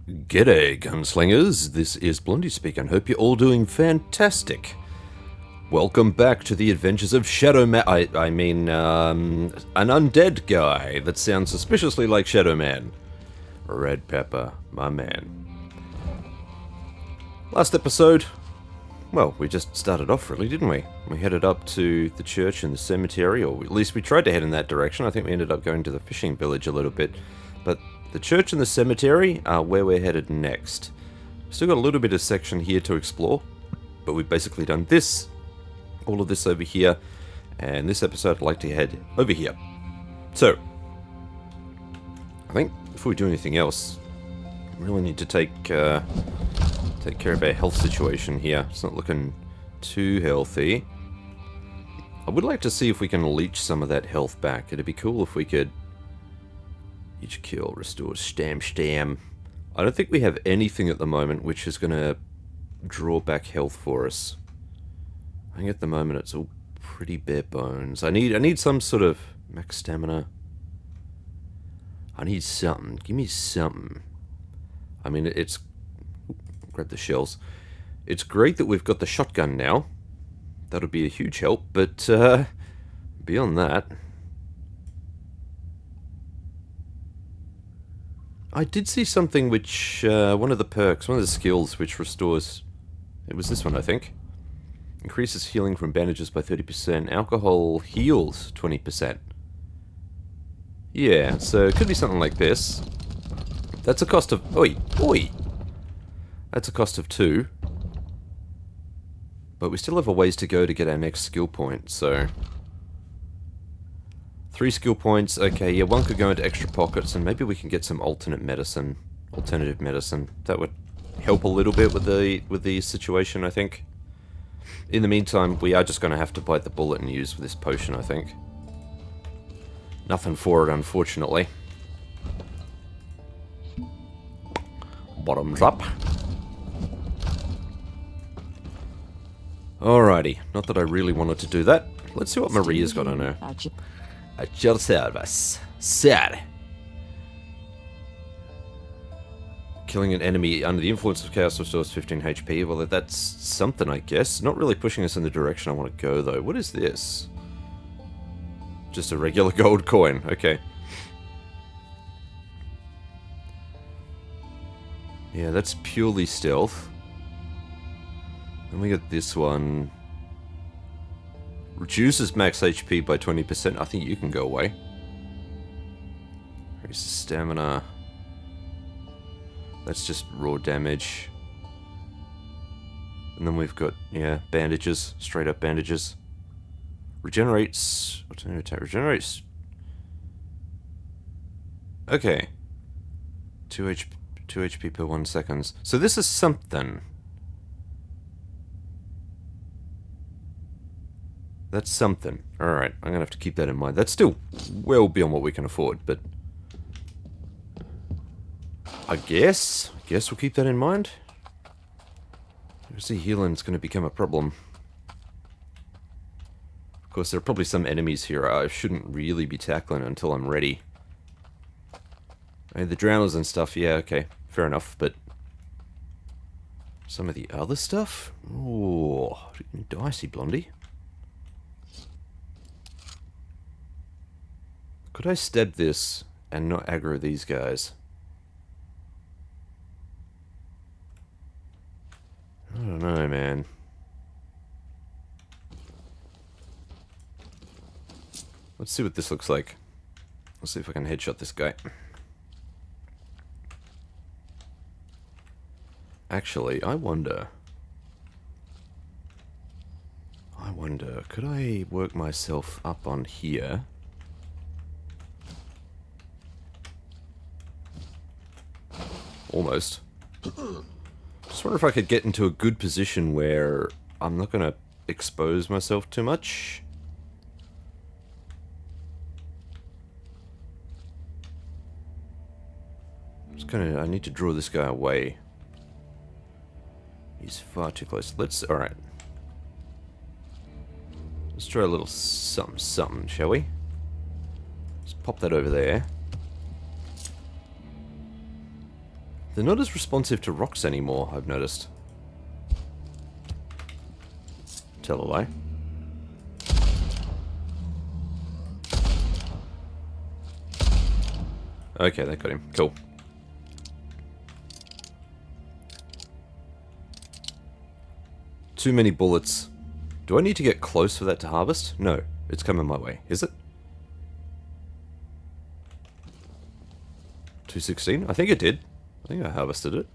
G'day, gunslingers. This is Blondie speaking. Hope you're all doing fantastic. Welcome back to the adventures of Shadow Man. I mean, an undead guy that sounds suspiciously like Shadow Man. Red Pepper, my man. Last episode, well, we just started off really, didn't we? We headed up to the church and the cemetery, or at least we tried to head in that direction. I think we ended up going to the fishing village a little bit, but the church and the cemetery are where we're headed next. Still got a little bit of section here to explore, but we've basically done this, all of this over here, and this episode I'd like to head over here. So, I think before we do anything else, we really need to take care of our health situation here. It's not looking too healthy. I would like to see if we can leech some of that health back. It'd be cool if we could. Each kill restores stam. I don't think we have anything at the moment which is going to draw back health for us. I think at the moment it's all pretty bare bones. I need some sort of max stamina. I need something. Give me something. I mean, it's... grab the shells. It's great that we've got the shotgun now. That'll be a huge help, but beyond that... I did see something which, one of the perks, one of the skills which restores, it was this one I think, increases healing from bandages by 30%, alcohol heals 20%. Yeah, so it could be something like this. That's a cost of, oi! That's a cost of 2. But we still have a ways to go to get our next skill point, so... 3 skill points, okay, yeah, 1 could go into extra pockets, and maybe we can get some alternative medicine. That would help a little bit with the situation, I think. In the meantime, we are just going to have to bite the bullet and use this potion, I think. Nothing for it, unfortunately. Bottoms up. Alrighty, not that I really wanted to do that. Let's see what Maria's got on her. At your service, sir. Killing an enemy under the influence of chaos restores 15 HP. Well, that's something, I guess. Not really pushing us in the direction I want to go, though. What is this? Just a regular gold coin. Okay. Yeah, that's purely stealth. Then we got this one. Reduces max HP by 20%. I think you can go away. Increases stamina. That's just raw damage. And then we've got, yeah, bandages. Straight up bandages. Regenerates... what's an attack? Regenerates... okay. 2 HP per 1 seconds. So this is something. That's something. Alright, I'm gonna have to keep that in mind. That's still well beyond what we can afford, but... I guess we'll keep that in mind. Obviously healing's gonna become a problem. Of course, there are probably some enemies here I shouldn't really be tackling until I'm ready. I mean, the drowners and stuff, yeah, okay, fair enough, but... some of the other stuff? Ooh, dicey, Blondie. Could I stab this and not aggro these guys? I don't know, man. Let's see what this looks like. Let's see if I can headshot this guy. Actually, I wonder, could I work myself up on here? Almost. Just wonder if I could get into a good position where I'm not going to expose myself too much. I need to draw this guy away. He's far too close. Alright. Let's try a little something, shall we? Let's pop that over there. They're not as responsive to rocks anymore, I've noticed. Tell a lie. Okay, that got him. Cool. Too many bullets. Do I need to get close for that to harvest? No, it's coming my way. Is it? 216? I think it did. I think I harvested it.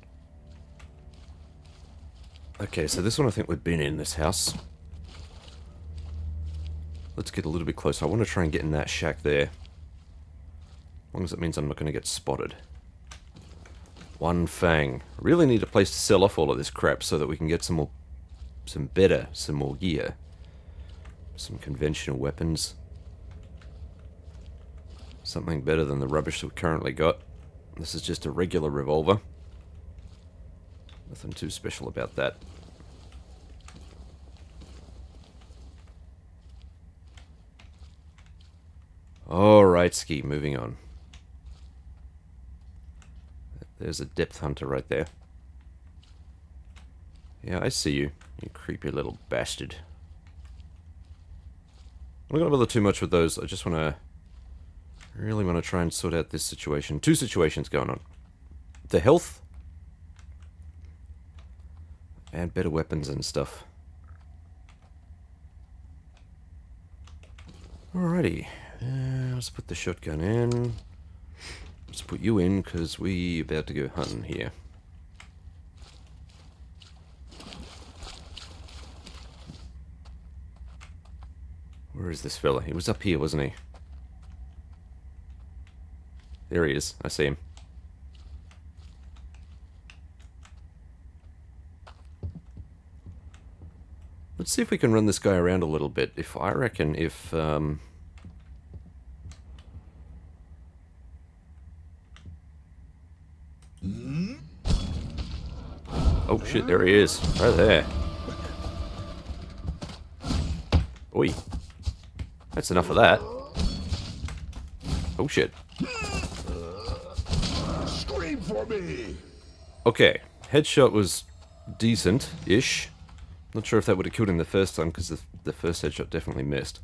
Okay, so this one I think we've been in this house. Let's get a little bit closer. I want to try and get in that shack there. As long as it means I'm not going to get spotted. One fang. Really need a place to sell off all of this crap so that we can get some more, some more gear. Some conventional weapons. Something better than the rubbish that we currently got. This is just a regular revolver. Nothing too special about that. Alright, Ski, moving on. There's a depth hunter right there. Yeah, I see you, you creepy little bastard. I'm not going to bother too much with those. I just want to... really want to try and sort out this situation. Two situations going on. The health. And better weapons and stuff. Alrighty. Let's put the shotgun in. Let's put you in, because we about to go hunting here. Where is this fella? He was up here, wasn't he? There he is. I see him. Let's see if we can run this guy around a little bit. I reckon if... Oh shit, there he is. Right there. Oi. That's enough of that. Oh shit. Scream for me. Okay. Headshot was decent-ish. Not sure if that would have killed him the first time, because the first headshot definitely missed.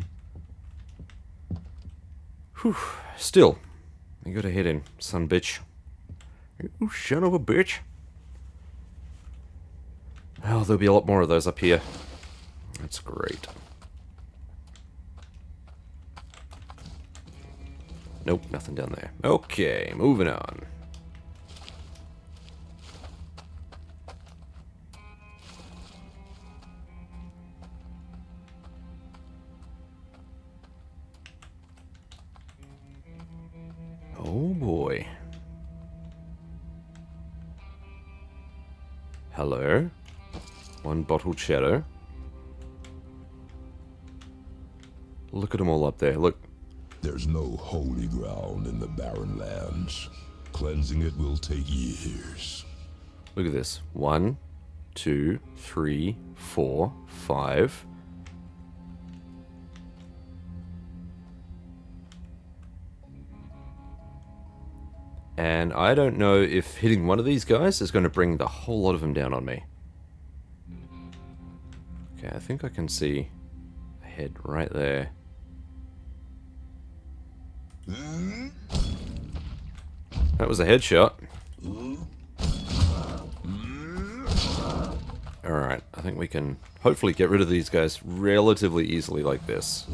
Whew. Still. You gotta hit him, son bitch. You son of a bitch. Oh, there'll be a lot more of those up here. That's great. Nope, nothing down there. Okay, moving on. Oh boy. Hello. One bottled shadow. Look at them all up there. Look. There's no holy ground in the barren lands. Cleansing it will take years. Look at this. 1, 2, 3, 4, 5. And I don't know if hitting one of these guys is going to bring the whole lot of them down on me. Okay, I think I can see a head right there. That was a headshot. Alright, I think we can hopefully get rid of these guys relatively easily like this.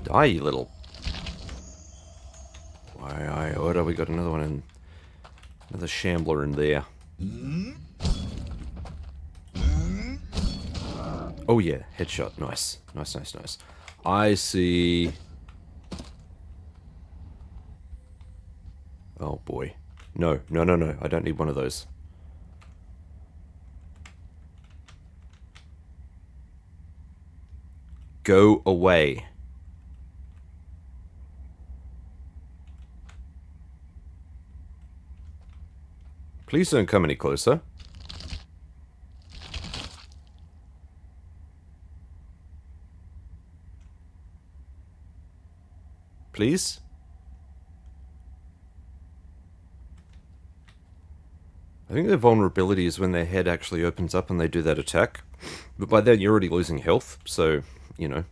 Die, you little... Why, order, we got another one in... Another shambler in there. Oh yeah, headshot. Nice. Nice, nice, nice. I see... Oh boy. No, no, no, no. I don't need one of those. Go away. Please don't come any closer. please. I think their vulnerability is when their head actually opens up and they do that attack. But by then you're already losing health, so, you know.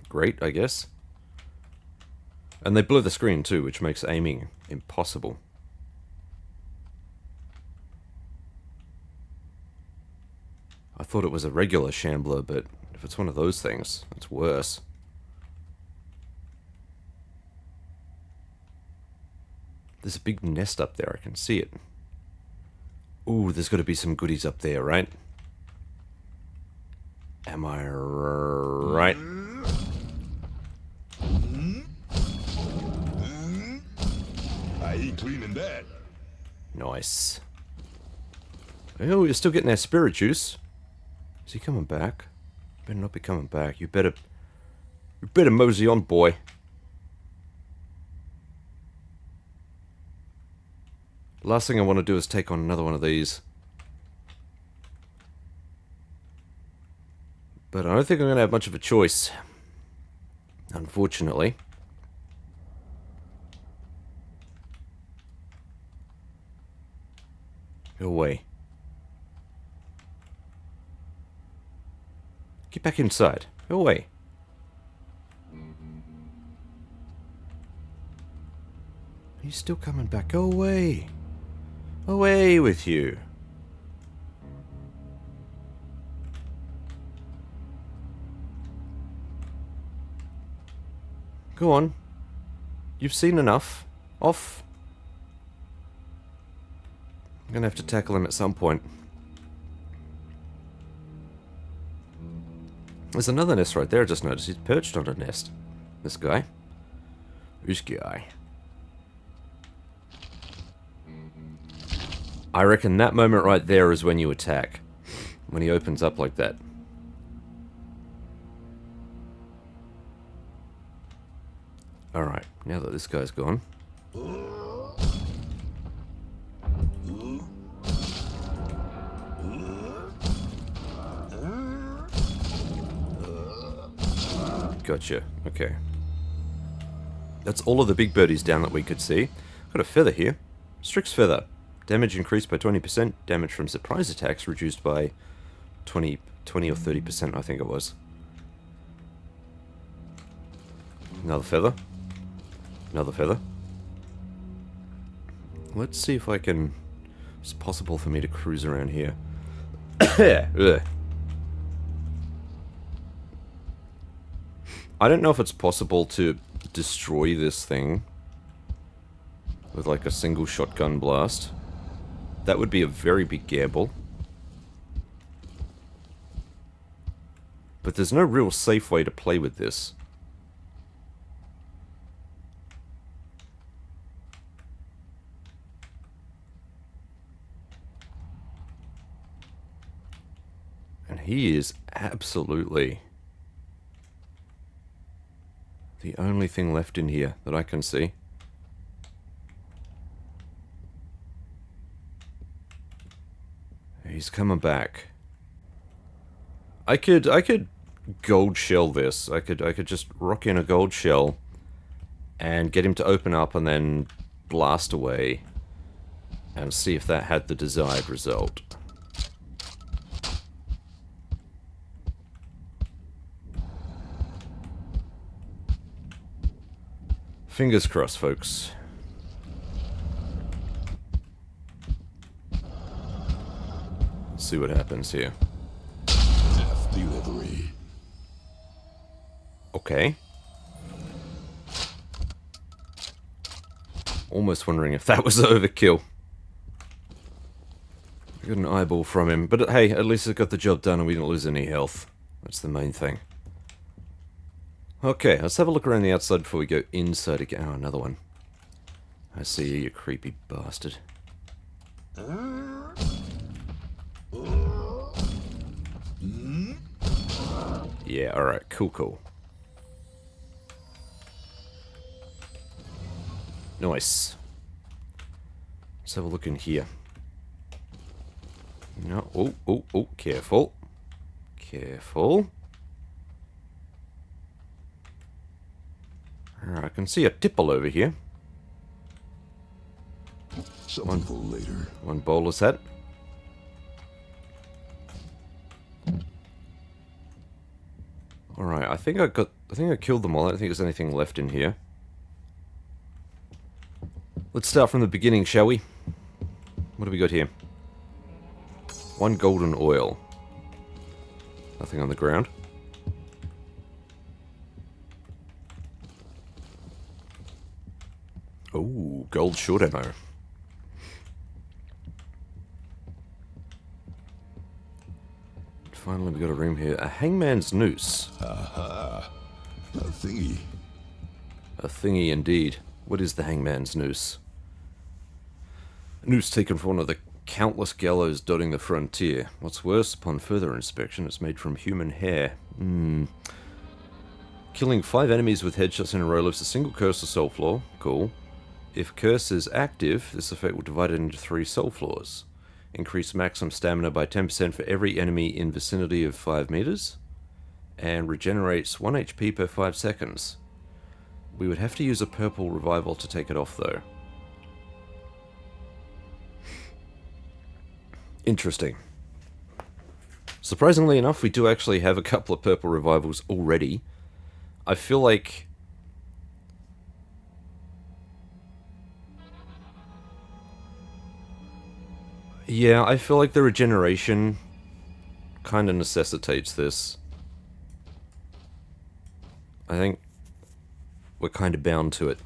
Great, I guess. And they blur the screen too, which makes aiming impossible. I thought it was a regular shambler, but if it's one of those things, it's worse. There's a big nest up there, I can see it. Ooh, there's got to be some goodies up there, right? Am I right? I ain't cleaning that. Nice. Oh, you're still getting that spirit juice. Is he coming back? Better not be coming back. You better mosey on, boy. Last thing I want to do is take on another one of these. But I don't think I'm going to have much of a choice. Unfortunately. Go away. Get back inside. Go away. He's still coming back. Go away. Away with you. Go on. You've seen enough. Off. I'm gonna have to tackle him at some point. There's another nest right there, I just noticed. He's perched on a nest. This guy. This guy. I reckon that moment right there is when you attack. When he opens up like that. Alright, now that this guy's gone. Gotcha, okay. That's all of the big birdies down that we could see. Got a feather here. Strix feather. Damage increased by 20%. Damage from surprise attacks reduced by 20 or 30%, I think it was. Another feather. Another feather. Let's see if I can... It's possible for me to cruise around here. Ugh. I don't know if it's possible to destroy this thing with like a single shotgun blast. That would be a very big gamble. But there's no real safe way to play with this. And he is absolutely the only thing left in here that I can see. He's coming back. I could gold shell this. I could just rock in a gold shell and get him to open up and then blast away and see if that had the desired result. Fingers crossed, folks. Let's see what happens here. Death delivery. Okay. Almost wondering if that was overkill. I got an eyeball from him, but hey, at least it got the job done and we didn't lose any health. That's the main thing. Okay, let's have a look around the outside before we go inside again. Oh, another one. I see you, you creepy bastard. Yeah, alright, cool. Nice. Let's have a look in here. No, oh, careful. Careful. Alright, I can see a tipple over here. Something for later. One bowler's hat. Alright, I think I killed them all. I don't think there's anything left in here. Let's start from the beginning, shall we? What do we got here? One golden oil. Nothing on the ground. Oh, gold short ammo. Finally, we got a room here. A hangman's noose. Aha. A thingy. A thingy indeed. What is the hangman's noose? A noose taken from one of the countless gallows dotting the frontier. What's worse, upon further inspection, it's made from human hair. Killing 5 enemies with headshots in a row lifts a single curse or soul flaw. Cool. If curse is active, this effect will divide it into 3 soul flaws. Increase maximum stamina by 10% for every enemy in vicinity of 5 meters. And regenerates 1 HP per 5 seconds. We would have to use a purple revival to take it off, though. Interesting. Surprisingly enough, we do actually have a couple of purple revivals already. I feel like... yeah, I feel like the regeneration kind of necessitates this. I think we're kind of bound to it.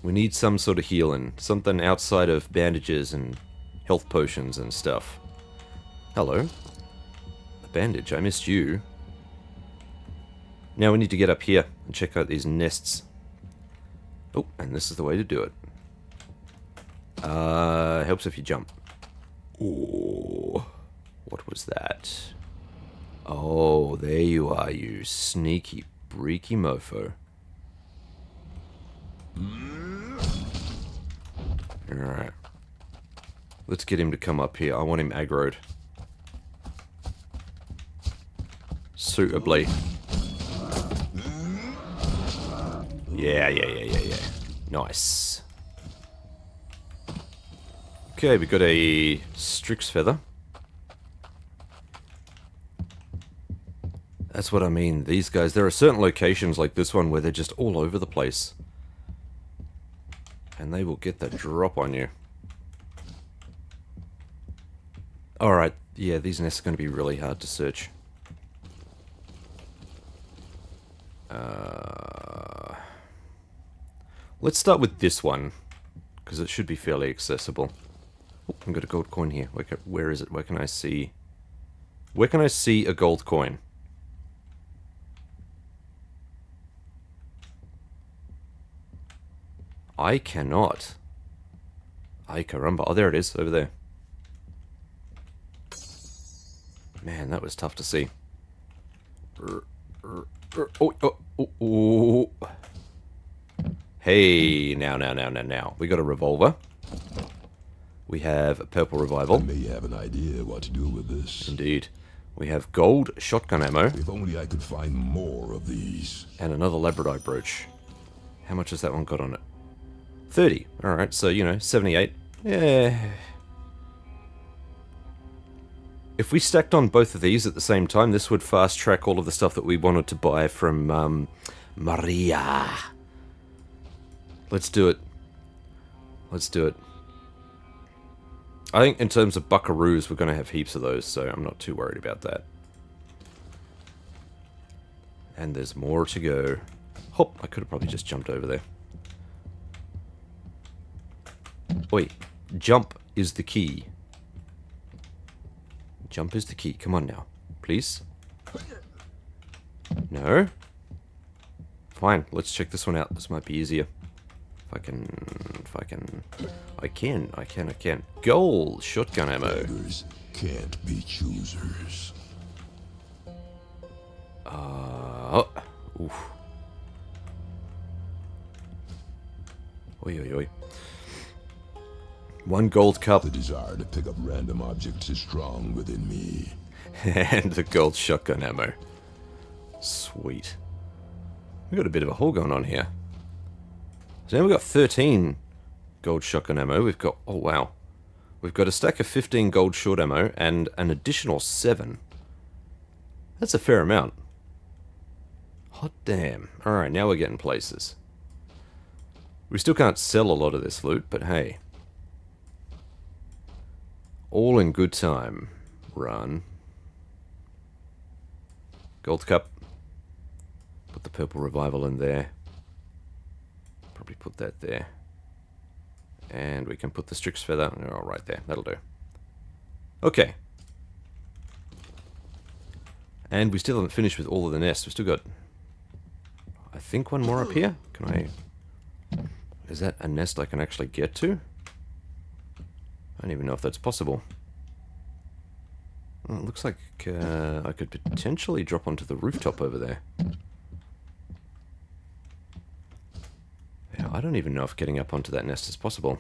We need some sort of healing. Something outside of bandages and health potions and stuff. Hello. A bandage. I missed you. Now we need to get up here and check out these nests. Oh, and this is the way to do it. Helps if you jump. Oh, what was that? Oh, there you are, you sneaky, breaky mofo. Alright. Let's get him to come up here. I want him aggroed. Suitably. Yeah. Nice. Okay, we got a Strix feather. That's what I mean. These guys, there are certain locations like this one where they're just all over the place. And they will get that drop on you. Alright, yeah, these nests are going to be really hard to search. Let's start with this one, because it should be fairly accessible. Oh, I've got a gold coin here. Where is it? Where can I see? Where can I see a gold coin? I cannot. Ay caramba. Oh, there it is, over there. Man, that was tough to see. Oh. Hey, now. We got a revolver. We have a purple revival. I may have an idea what to do with this. Indeed. We have gold shotgun ammo. If only I could find more of these. And another labradorite brooch. How much has that one got on it? 30. Alright, so, 78. Yeah. If we stacked on both of these at the same time, this would fast track all of the stuff that we wanted to buy from, Maria. Let's do it. I think in terms of buckaroos, we're going to have heaps of those, so I'm not too worried about that. And there's more to go. Hop, I could have probably just jumped over there. Oi, jump is the key. Jump is the key. Come on now. Please. No? Fine, let's check this one out. This might be easier. I can. Gold shotgun ammo. Beggars can't be choosers. Oof. Oi. One gold cup. The desire to pick up random objects is strong within me. And the gold shotgun ammo. Sweet. We got a bit of a haul going on here. So now we've got 13 gold shotgun ammo. We've got, oh wow. We've got a stack of 15 gold short ammo and an additional 7. That's a fair amount. Hot damn. Alright, now we're getting places. We still can't sell a lot of this loot, but hey. All in good time. Run. Gold cup. Put the purple revival in there. Probably put that there. And we can put the Strix feather. Oh, right there. That'll do. Okay. And we still haven't finished with all of the nests. We've still got, I think, one more up here. Can I... Is that a nest I can actually get to? I don't even know if that's possible. Well, it looks like I could potentially drop onto the rooftop over there. Yeah, I don't even know if getting up onto that nest is possible.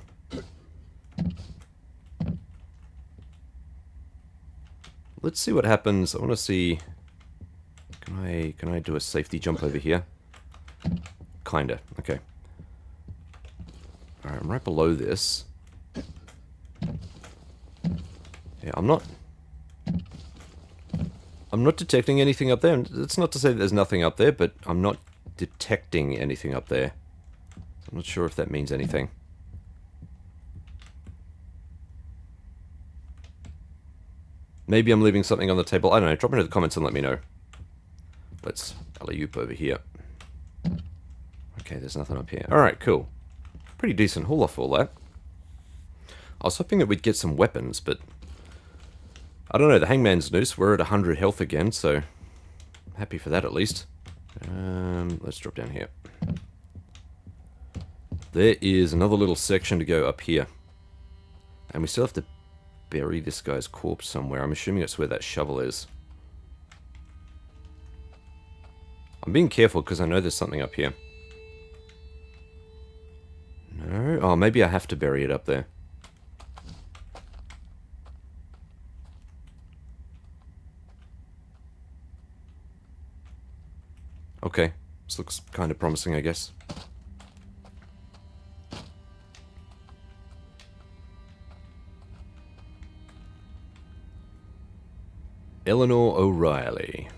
Let's see what happens. I want to see... Can I do a safety jump over here? Kinda. Okay. Alright, I'm right below this. Yeah, I'm not detecting anything up there. It's not to say that there's nothing up there, but I'm not detecting anything up there. I'm not sure if that means anything. Maybe I'm leaving something on the table. I don't know. Drop into the comments and let me know. Let's alley-oop over here. Okay, there's nothing up here. Alright, cool. Pretty decent haul off all that. I was hoping that we'd get some weapons, but... I don't know, the Hangman's Noose, we're at 100 health again, so... I'm happy for that at least. Let's drop down here. There is another little section to go up here. And we still have to bury this guy's corpse somewhere. I'm assuming that's where that shovel is. I'm being careful because I know there's something up here. No? Oh, maybe I have to bury it up there. Okay. This looks kind of promising, I guess. Eleanor O'Reilly.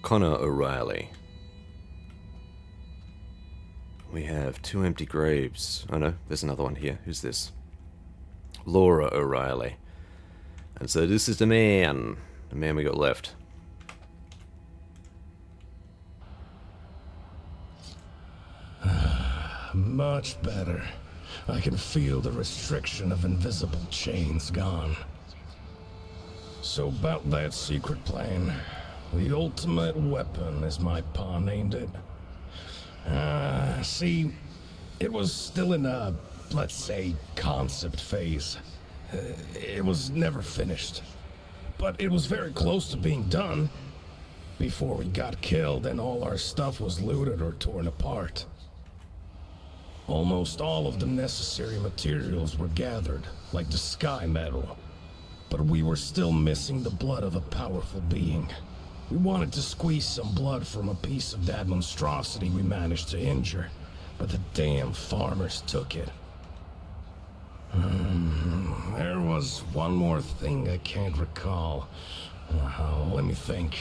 Connor O'Reilly. We have 2 empty graves. Oh no, there's another one here. Who's this? Laura O'Reilly. And so this is the man we got left. Much better. I can feel the restriction of invisible chains gone. So about that secret plan. The ultimate weapon, as my pa named it. See, it was still in a, let's say, concept phase. It was never finished. But it was very close to being done before we got killed and all our stuff was looted or torn apart. Almost all of the necessary materials were gathered, like the sky metal. But we were still missing the blood of a powerful being. We wanted to squeeze some blood from a piece of that monstrosity we managed to injure, but the damn farmers took it. There was one more thing I can't recall. Let me think.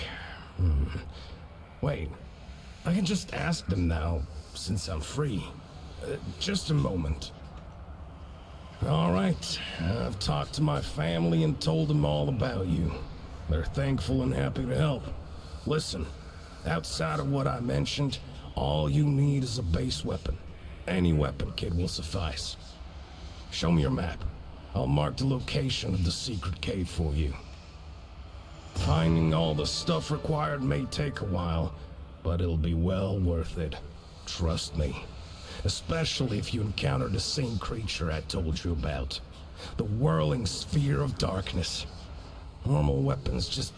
Wait, I can just ask them now, since I'm free. Just a moment. All right, I've talked to my family and told them all about you. They're thankful and happy to help. Listen, outside of what I mentioned, all you need is a base weapon. Any weapon kit will suffice. Show me your map. I'll mark the location of the secret cave for you. Finding all the stuff required may take a while, but it'll be well worth it. Trust me. Especially if you encounter the same creature I told you about. The whirling sphere of darkness. Normal weapons just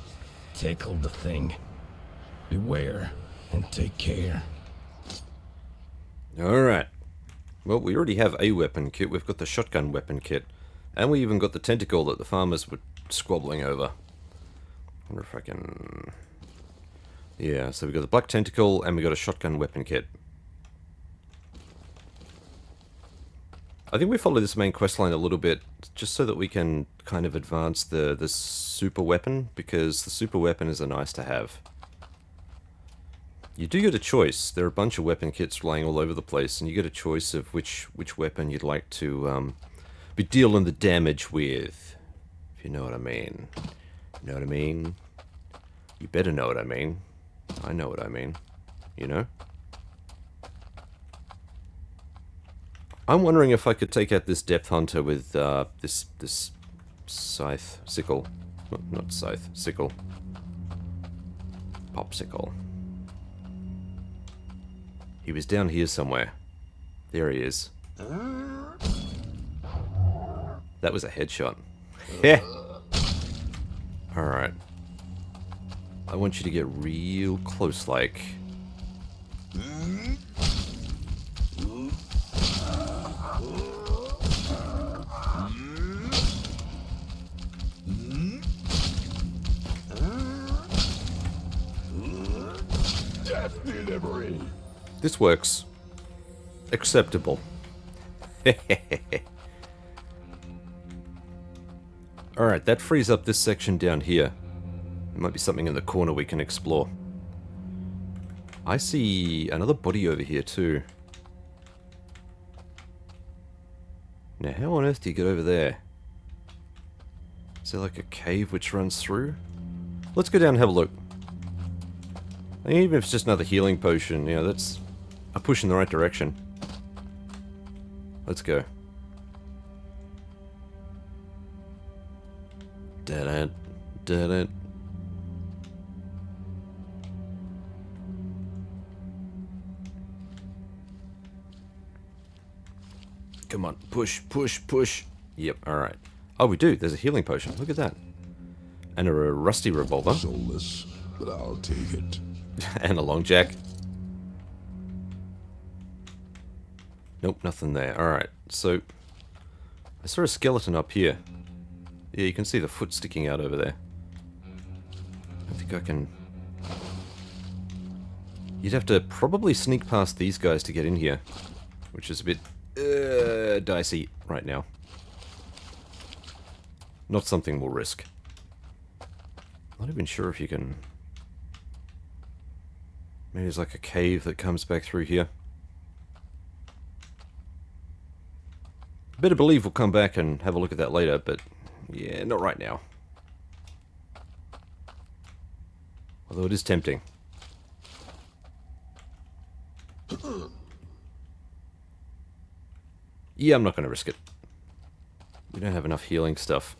tickle the thing. Beware and take care. Alright. Well, we already have a weapon kit. We've got the shotgun weapon kit. And we even got the tentacle that the farmers were squabbling over. I wonder if I can Yeah, so we've got the black tentacle and we've got a shotgun weapon kit. I think we follow this main questline a little bit just so that we can kind of advance the super weapon, because the super weapon is a nice to have. You do get a choice. There are a bunch of weapon kits laying all over the place, and you get a choice of which weapon you'd like to be dealing the damage with. If you know what I mean. You know what I mean? You better know what I mean. I know what I mean. You know? I'm wondering if I could take out this depth hunter with this scythe, sickle. Not scythe, sickle. Popsicle. He was down here somewhere. There he is. That was a headshot. Yeah. Alright. I want you to get real close like. Death delivery. This works. Acceptable. Alright, that frees up this section down here. There might be something in the corner we can explore. I see another body over here too. Now, how on earth do you get over there? Is there like a cave which runs through? Let's go down and have a look. I think even if it's just another healing potion, you know, that's a push in the right direction. Let's go. Da-da, da-da. Come on, push, push, push. Yep, alright. Oh, we do. There's a healing potion. Look at that. And a rusty revolver. Soulless, but I'll take it. And a long jack. Nope, nothing there. Alright, so I saw a skeleton up here. Yeah, you can see the foot sticking out over there. I think I can... You'd have to probably sneak past these guys to get in here, which is a bit dicey right now. Not something we'll risk. Not even sure if you can... Maybe there's like a cave that comes back through here. Better believe we'll come back and have a look at that later, but yeah, not right now. Although it is tempting. Yeah, I'm not going to risk it. We don't have enough healing stuff.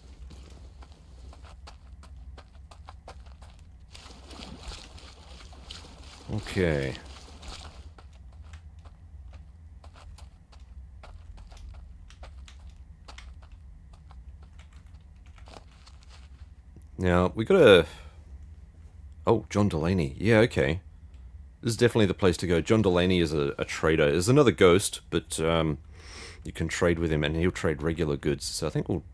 Okay. Now, we gotta... Oh, John Delaney. Yeah, okay. This is definitely the place to go. John Delaney is a trader. There's another ghost, but you can trade with him, and he'll trade regular goods. So I think we'll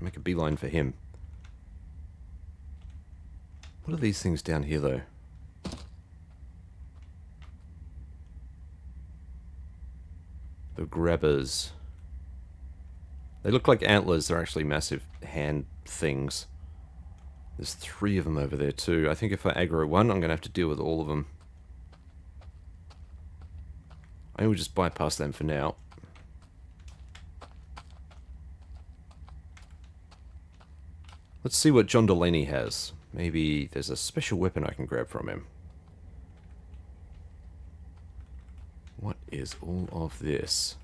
make a beeline for him. What are these things down here, though? The grabbers. They look like antlers. They're actually massive hand things. There's 3 of them over there too. I think if I aggro one, I'm going to have to deal with all of them. I will just bypass them for now. Let's see what John Delaney has. Maybe there's a special weapon I can grab from him. What is all of this?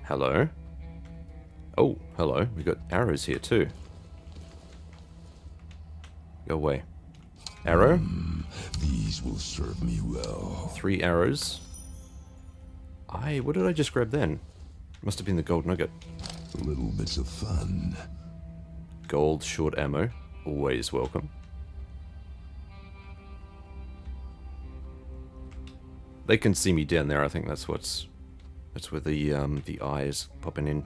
Hello? Oh, hello. We've got arrows here too. Go away. Arrow? These will serve me well. 3 arrows. What did I just grab then? Must have been the gold nugget. Little bits of fun. Gold short ammo. Always welcome. They can see me down there. I think that's where the eye is popping in.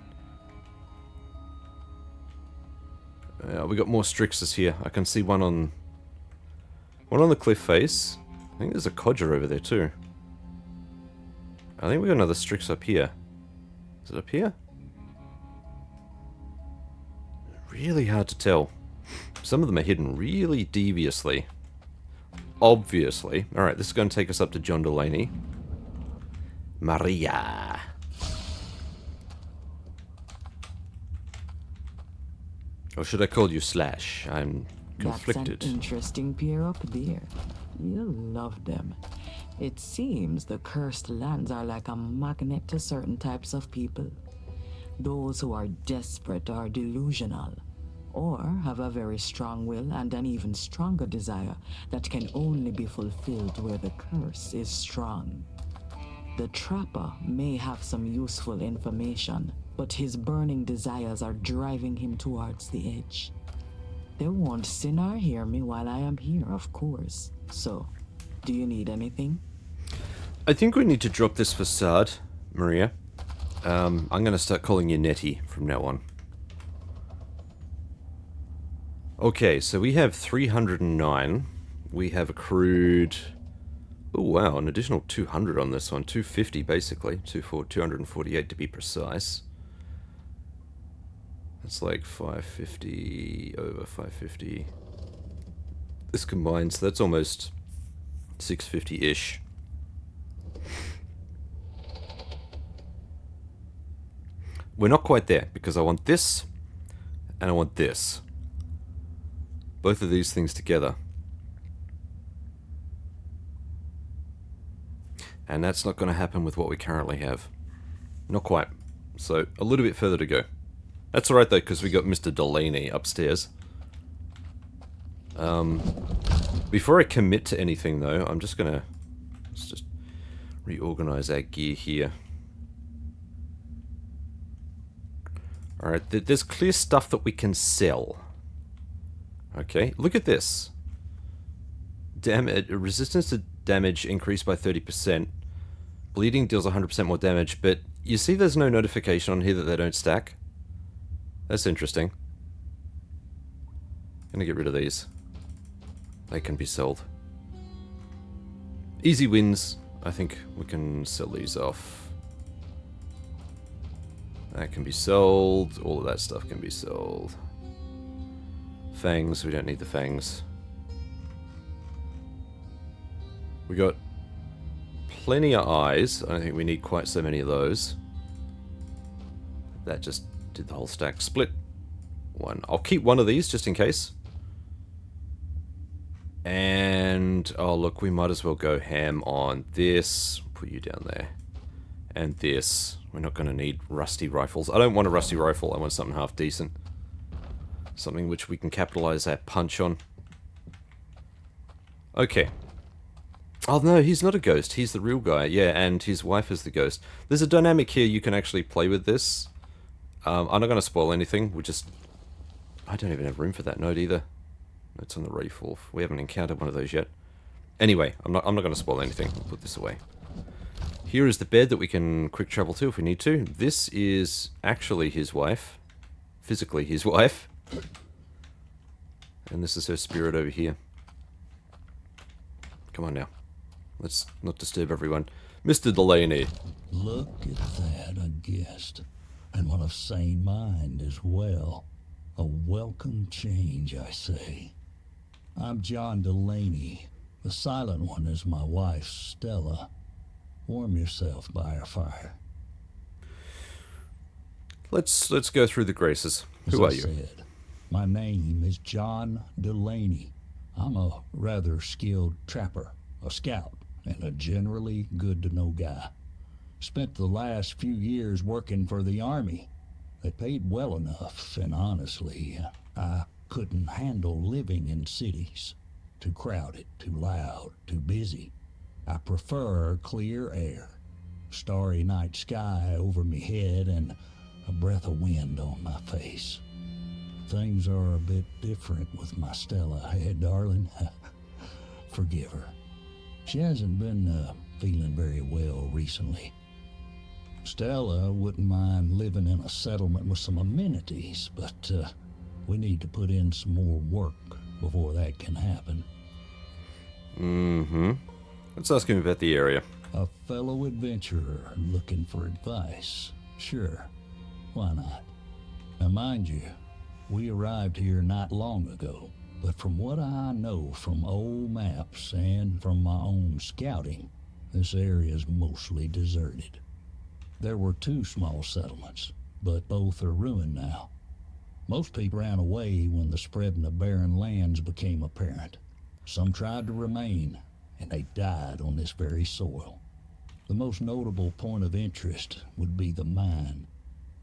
We got more Strixes here. I can see one on One on the cliff face. I think there's a codger over there too. I think we got another Strix up here. Is it up here? Really hard to tell. Some of them are hidden really deviously. Obviously. Alright, this is going to take us up to John Delaney. Maria. Or should I call you Slash? I'm conflicted. That's an interesting pair up there. You'll love them. It seems the cursed lands are like a magnet to certain types of people. Those who are desperate or delusional, or have a very strong will and an even stronger desire that can only be fulfilled where the curse is strong. The trapper may have some useful information, but his burning desires are driving him towards the edge. They won't see nor hear me while I am here, of course. So, do you need anything? I think we need to drop this facade, Maria. I'm going to start calling you Nettie from now on. Okay, so we have 309. We have accrued... Oh wow, an additional 200 on this one. 250 basically. 248 to be precise. That's like 550 over 550. This combines, that's almost 650-ish. We're not quite there, because I want this, and I want this. Both of these things together. And that's not going to happen with what we currently have. Not quite. So, a little bit further to go. That's alright though, because we got Mr. Delaney upstairs. Before I commit to anything though, I'm just gonna... Let's just reorganize our gear here. Alright, there's clear stuff that we can sell. Okay, look at this. Resistance to damage increased by 30%. Bleeding deals 100% more damage, but you see there's no notification on here that they don't stack? That's interesting. Gonna get rid of these. They can be sold. Easy wins. I think we can sell these off. That can be sold. All of that stuff can be sold. Fangs, we don't need the fangs. We got plenty of eyes. I don't think we need quite so many of those. That just did the whole stack. Split one. I'll keep one of these just in case. And, oh look, we might as well go ham on this. Put you down there. And this. We're not going to need rusty rifles. I don't want a rusty rifle. I want something half decent. Something which we can capitalize our punch on. Okay. Oh no, he's not a ghost. He's the real guy. Yeah, and his wife is the ghost. There's a dynamic here you can actually play with this. I'm not going to spoil anything. We'll just... I don't even have room for that node either. That's on the rifle. We haven't encountered one of those yet. Anyway, I'm not going to spoil anything. We'll put this away. Here is the bed that we can quick travel to if we need to. This is actually his wife. Physically his wife. And this is her spirit over here. Come on now. Let's not disturb everyone. Mr. Delaney. Look at that, a guest. And one of sane mind as well. A welcome change, I say. I'm John Delaney. The silent one is my wife, Stella. Warm yourself by our fire. Let's go through the graces. As Who I are you? said, my name is John Delaney. I'm a rather skilled trapper, a scout, and a generally good-to-know guy. Spent the last few years working for the Army. They paid well enough, and honestly, I couldn't handle living in cities. Too crowded, too loud, too busy. I prefer clear air, starry night sky over me head, and a breath of wind on my face. Things are a bit different with my Stella, hey, darling? Forgive her. She hasn't been feeling very well recently. Stella wouldn't mind living in a settlement with some amenities, but we need to put in some more work before that can happen. Mm-hmm. Let's ask him about the area. A fellow adventurer looking for advice. Sure, why not? Now mind you, we arrived here not long ago, but from what I know from old maps and from my own scouting, this area is mostly deserted. There were 2 small settlements, but both are ruined now. Most people ran away when the spread in the barren lands became apparent. Some tried to remain, and they died on this very soil. The most notable point of interest would be the mine.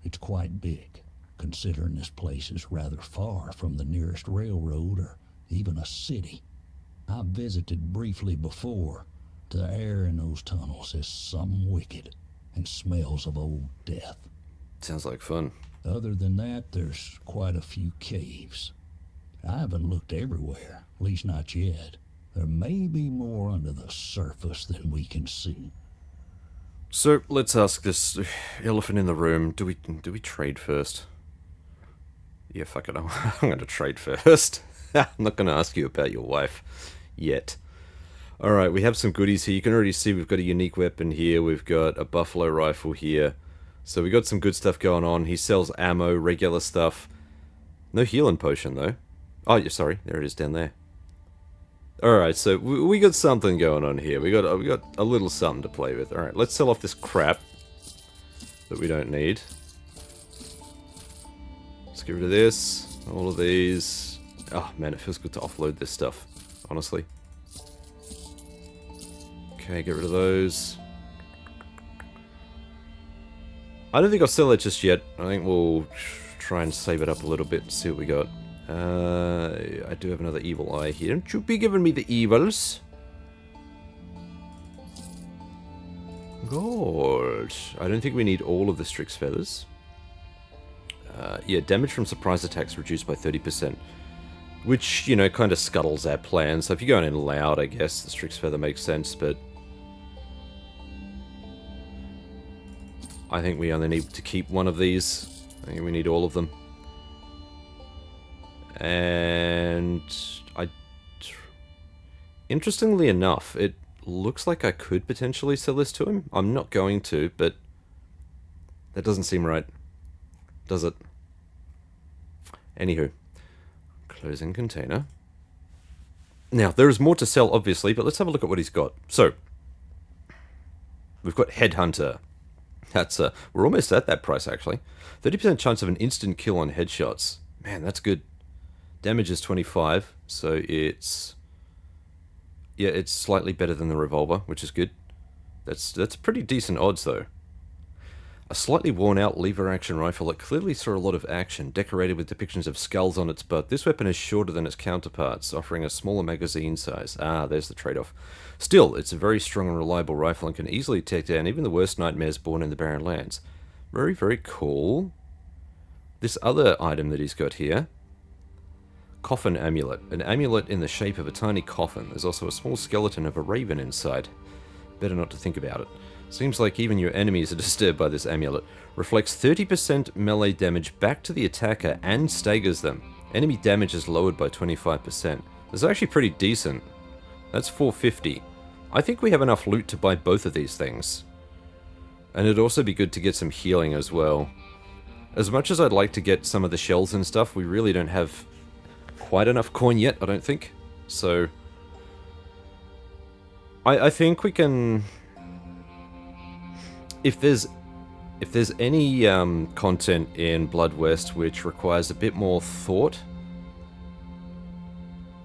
It's quite big, considering this place is rather far from the nearest railroad or even a city. I visited briefly before. The air in those tunnels is something wicked and smells of old death. Sounds like fun. Other than that, there's quite a few caves. I haven't looked everywhere, at least not yet. There may be more under the surface than we can see. So let's ask this elephant in the room. Do we trade first? Yeah, fuck it. I'm going to trade first. I'm not going to ask you about your wife yet. All right, we have some goodies here. You can already see we've got a unique weapon here. We've got a buffalo rifle here. So we got some good stuff going on. He sells ammo, regular stuff. No healing potion though. Oh, yeah, sorry. There it is down there. Alright, so we got something going on here. We got a little something to play with. Alright, let's sell off this crap that we don't need. Let's get rid of this. All of these. Oh man, it feels good to offload this stuff, honestly. Okay, get rid of those. I don't think I'll sell it just yet. I think we'll try and save it up a little bit and see what we got. I do have another evil eye here. Don't you be giving me the evils. Gold. I don't think we need all of the Strix feathers. Yeah, damage from surprise attacks reduced by 30%. Which, you know, kind of scuttles our plan. So if you're going in loud, I guess the Strix feather makes sense, but I think we only need to keep one of these. I think we need all of them. And interestingly enough, it looks like I could potentially sell this to him. I'm not going to, but that doesn't seem right, does it? Anywho, closing container. Now, there is more to sell, obviously, but let's have a look at what he's got. So, we've got Headhunter. That's, we're almost at that price, actually. 30% chance of an instant kill on headshots. Man, that's good. Damage is 25, so it's... yeah, it's slightly better than the revolver, which is good. That's pretty decent odds, though. A slightly worn-out lever-action rifle that clearly saw a lot of action, decorated with depictions of skulls on its butt. This weapon is shorter than its counterparts, offering a smaller magazine size. Ah, there's the trade-off. Still, it's a very strong and reliable rifle and can easily take down even the worst nightmares born in the Barren Lands. Very, very cool. This other item that he's got here... Coffin amulet. An amulet in the shape of a tiny coffin. There's also a small skeleton of a raven inside. Better not to think about it. Seems like even your enemies are disturbed by this amulet. Reflects 30% melee damage back to the attacker and staggers them. Enemy damage is lowered by 25%. That's actually pretty decent. That's 450. I think we have enough loot to buy both of these things. And it'd also be good to get some healing as well. As much as I'd like to get some of the shells and stuff, we really don't have quite enough coin yet, I don't think. So I think we can... If there's any content in Blood West which requires a bit more thought...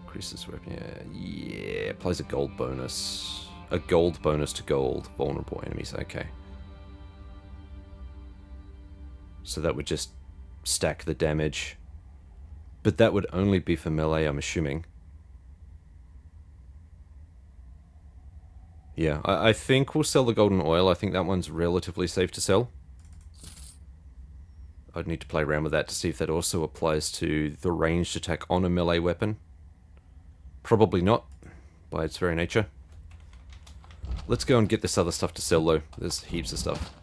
Increases weapon... Yeah, applies a gold bonus. A gold bonus to gold. Vulnerable enemies, okay. So that would just stack the damage. But that would only be for melee, I'm assuming. Yeah, I think we'll sell the golden oil. I think that one's relatively safe to sell. I'd need to play around with that to see if that also applies to the ranged attack on a melee weapon. Probably not, by its very nature. Let's go and get this other stuff to sell, though. There's heaps of stuff.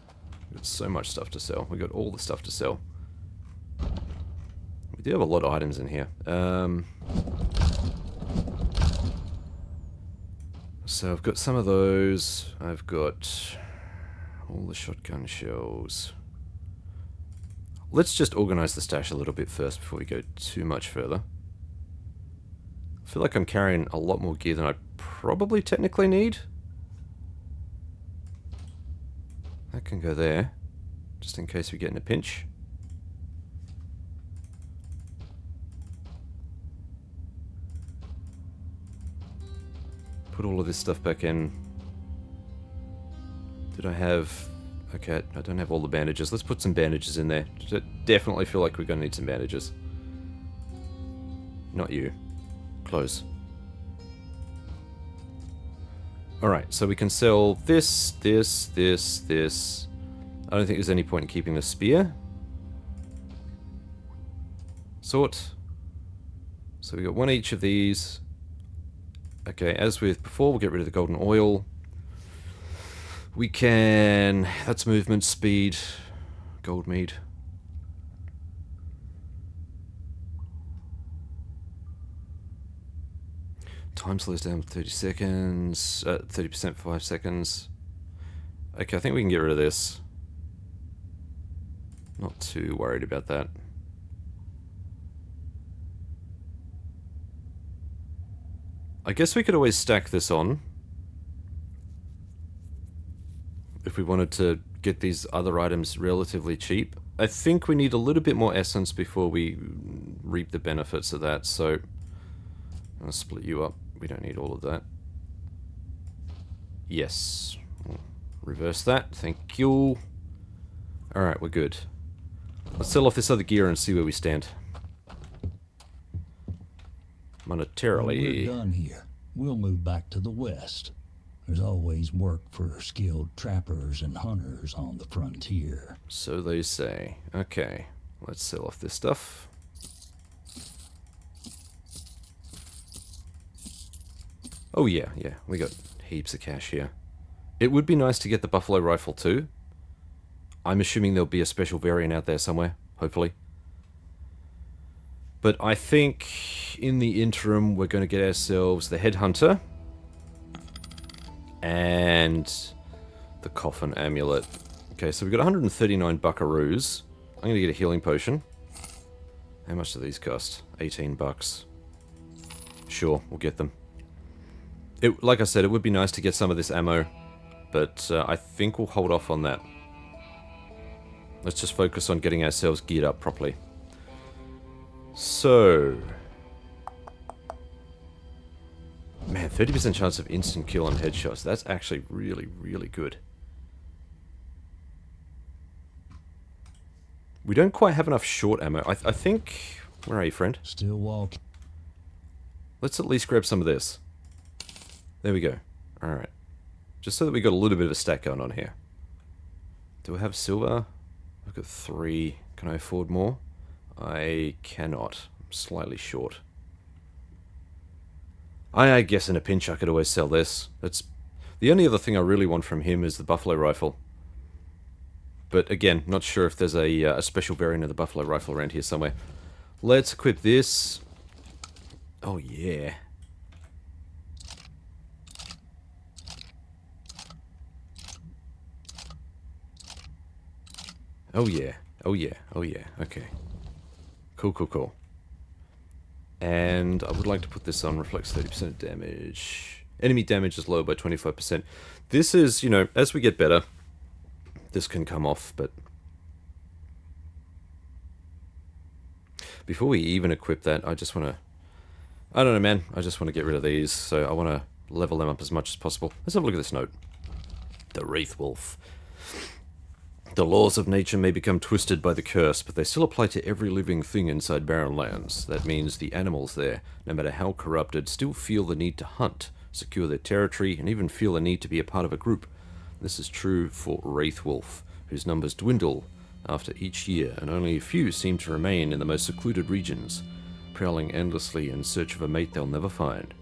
We've got so much stuff to sell. We've got all the stuff to sell. We do have a lot of items in here. So I've got some of those. I've got all the shotgun shells. Let's just organize the stash a little bit first before we go too much further. I feel like I'm carrying a lot more gear than I probably technically need. That can go there, just in case we get in a pinch. Put all of this stuff back in. Did I have... Okay, I don't have all the bandages. Let's put some bandages in there. Definitely feel like we're going to need some bandages. Not you. Close. Alright, so we can sell this, this. I don't think there's any point in keeping the spear. Sort. So we got one each of these. Okay, as with before, we'll get rid of the golden oil. We can... That's movement, speed, gold mead. Time slows down 30 seconds. 30% for 5 seconds. Okay, I think we can get rid of this. Not too worried about that. I guess we could always stack this on. If we wanted to get these other items relatively cheap. I think we need a little bit more essence before we reap the benefits of that, so... I'm going to split you up. We don't need all of that. Yes. We'll reverse that. Thank you. Alright, we're good. Let's sell off this other gear and see where we stand. Monetarily. When we're done here, we'll move back to the west. There's always work for skilled trappers and hunters on the frontier. So they say. Okay, let's sell off this stuff. Oh yeah, we got heaps of cash here. It would be nice to get the buffalo rifle too. I'm assuming there'll be a special variant out there somewhere, hopefully. But I think in the interim we're going to get ourselves the headhunter. And the coffin amulet. Okay, so we've got 139 buckaroos. I'm going to get a healing potion. How much do these cost? 18 bucks. Sure, we'll get them. Like I said, it would be nice to get some of this ammo, but I think we'll hold off on that. Let's just focus on getting ourselves geared up properly. So... Man, 30% chance of instant kill on headshots. That's actually really, really good. We don't quite have enough short ammo. I think... Where are you, friend? Still walking. Let's at least grab some of this. There we go. Alright. Just so that we got a little bit of a stack going on here. Do I have silver? I've got 3. Can I afford more? I cannot. I'm slightly short. I guess in a pinch I could always sell this. That's the only other thing I really want from him is the buffalo rifle. But again, not sure if there's a special variant of the buffalo rifle around here somewhere. Let's equip this. Oh yeah. Oh yeah. Oh yeah. Oh yeah. Okay. Cool. And I would like to put this on, reflects 30% damage. Enemy damage is lower by 25%. This is, you know, as we get better, this can come off, but... Before we even equip that, I just want to... I don't know, man. I just want to get rid of these, so I want to level them up as much as possible. Let's have a look at this note. The Wraith Wolf. The laws of nature may become twisted by the curse, but they still apply to every living thing inside Barren Lands. That means the animals there, no matter how corrupted, still feel the need to hunt, secure their territory, and even feel the need to be a part of a group. This is true for Wraith Wolf, whose numbers dwindle after each year, and only a few seem to remain in the most secluded regions, prowling endlessly in search of a mate they'll never find.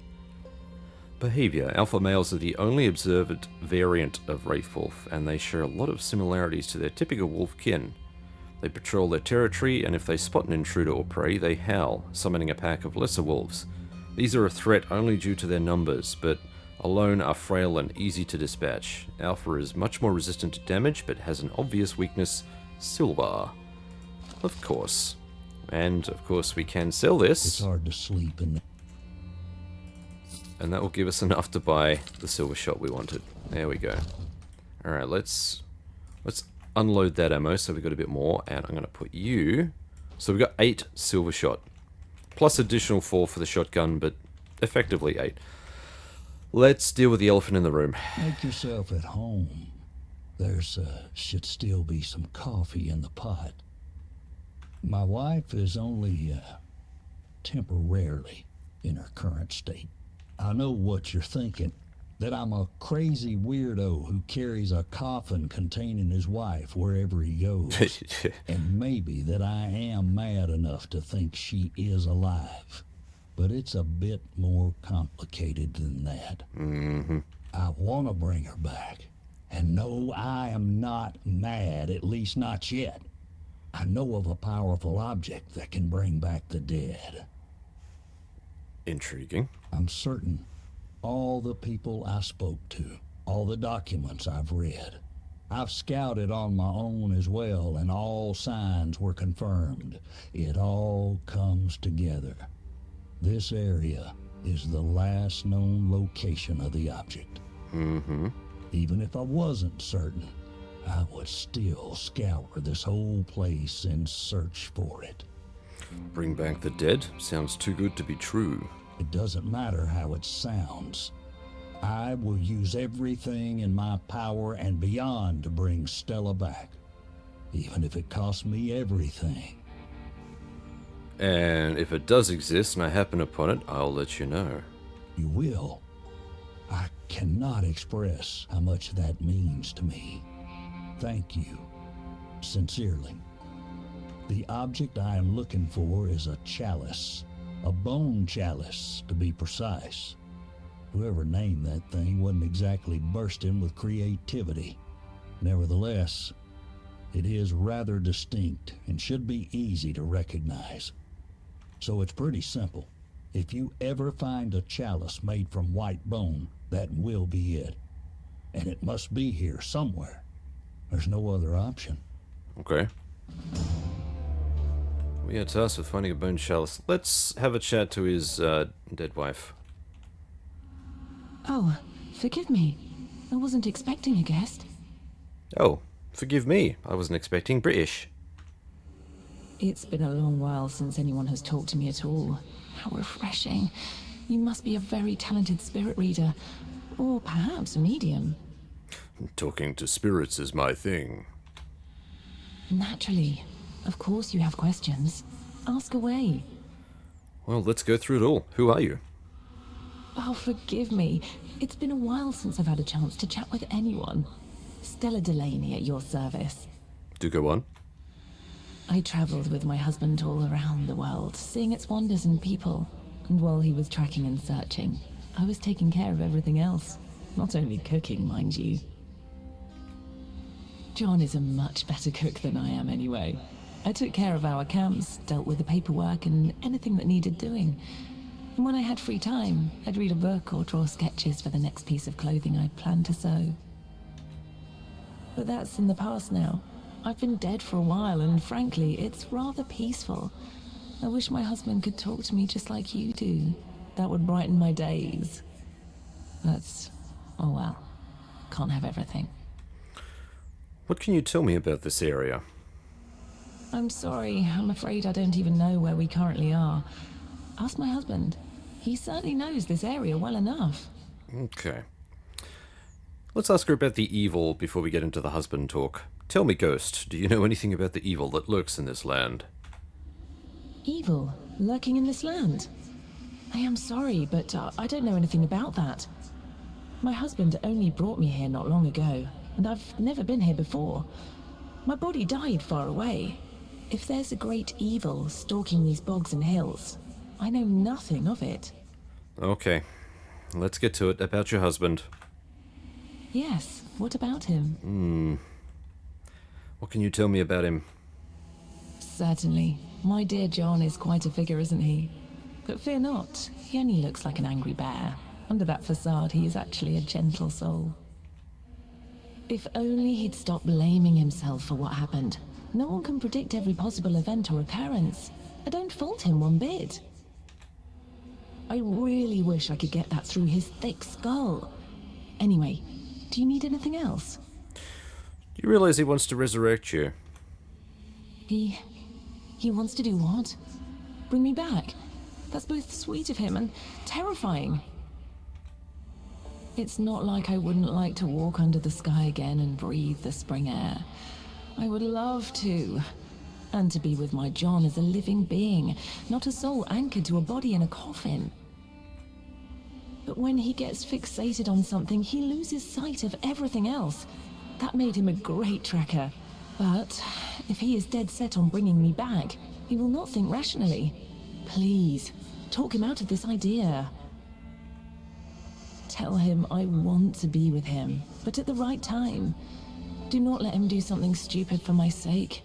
Behavior. Alpha males are the only observed variant of Wraith Wolf, and they share a lot of similarities to their typical wolf kin. They patrol their territory, and if they spot an intruder or prey, they howl, summoning a pack of lesser wolves. These are a threat only due to their numbers, but Alone are frail and easy to dispatch. Alpha is much more resistant to damage, but has an obvious weakness, silver. Of course. And, of course, we can sell It's this, hard to sleep in. and that will give us enough to buy the silver shot we wanted. There we go. Alright, let's unload that ammo, so we've got a bit more, and I'm going to put you... So we've got 8 silver shot, plus additional 4 for the shotgun, but effectively 8. Let's deal with the elephant in the room. Make yourself at home. There's should still be some coffee in the pot. My wife is only temporarily in her current state. I know what you're thinking, that I'm a crazy weirdo who carries a coffin containing his wife wherever he goes. And maybe that I am mad enough to think she is alive. But it's a bit more complicated than that. I want to bring her back. And no, I am not mad, at least not yet. I know of a powerful object that can bring back the dead. Intriguing. I'm certain all the people I spoke to, all the documents I've read, I've scouted on my own as well, and all signs were confirmed. It all comes together. This area is the last known location of the object. Even if I wasn't certain, I would still scour this whole place in search for it. Bring back the dead? Sounds too good to be true. It doesn't matter how it sounds. I will use everything in my power and beyond to bring Stella back, even if it costs me everything. And if it does exist and I happen upon it, I'll let you know. You will. I cannot express how much that means to me. Thank you. Sincerely. The object I am looking for is a chalice. A bone chalice, to be precise. Whoever named that thing wasn't exactly bursting with creativity. Nevertheless, it is rather distinct and should be easy to recognize. So it's pretty simple. If you ever find a chalice made from white bone, that will be it. And it must be here somewhere. There's no other option. Okay. We are tasked with finding a bone chalice. Let's have a chat to his dead wife. Oh, forgive me. I wasn't expecting a guest. Oh, forgive me. I wasn't expecting British. It's been a long while since anyone has talked to me at all. How refreshing. You must be a very talented spirit reader, or perhaps a medium. Talking to spirits is my thing. Naturally. Of course you have questions. Ask away. Well, let's go through it all. Who are you? Oh, forgive me. It's been a while since I've had a chance to chat with anyone. Stella Delaney at your service. Do go on. I travelled with my husband all around the world, seeing its wonders and people. And while he was tracking and searching, I was taking care of everything else. Not only cooking, mind you. John is a much better cook than I am anyway. I took care of our camps, dealt with the paperwork and anything that needed doing. And when I had free time, I'd read a book or draw sketches for the next piece of clothing I'd planned to sew. But that's in the past now. I've been dead for a while, and frankly, it's rather peaceful. I wish my husband could talk to me just like you do. That would brighten my days. But, oh well, can't have everything. What can you tell me about this area? I'm sorry, I'm afraid I don't even know where we currently are. Ask my husband. He certainly knows this area well enough. Okay. Let's ask her about the evil before we get into the husband talk. Tell me, Ghost, do you know anything about the evil that lurks in this land? Evil lurking in this land? I am sorry, but I don't know anything about that. My husband only brought me here not long ago, and I've never been here before. My body died far away. If there's a great evil stalking these bogs and hills, I know nothing of it. Okay. Let's get to it. About your husband. Yes, what about him? What can you tell me about him? Certainly. My dear John is quite a figure, isn't he? But fear not, he only looks like an angry bear. Under that facade, he is actually a gentle soul. If only he'd stop blaming himself for what happened. No one can predict every possible event or occurrence. I don't fault him one bit. I really wish I could get that through his thick skull. Anyway, do you need anything else? Do you realize he wants to resurrect you? He wants to do what? Bring me back? That's both sweet of him and terrifying. It's not like I wouldn't like to walk under the sky again and breathe the spring air. I would love to. And to be with my John as a living being, not a soul anchored to a body in a coffin. But when he gets fixated on something, he loses sight of everything else. That made him a great tracker. But if he is dead set on bringing me back, he will not think rationally. Please, talk him out of this idea. Tell him I want to be with him, but at the right time. Do not let him do something stupid for my sake.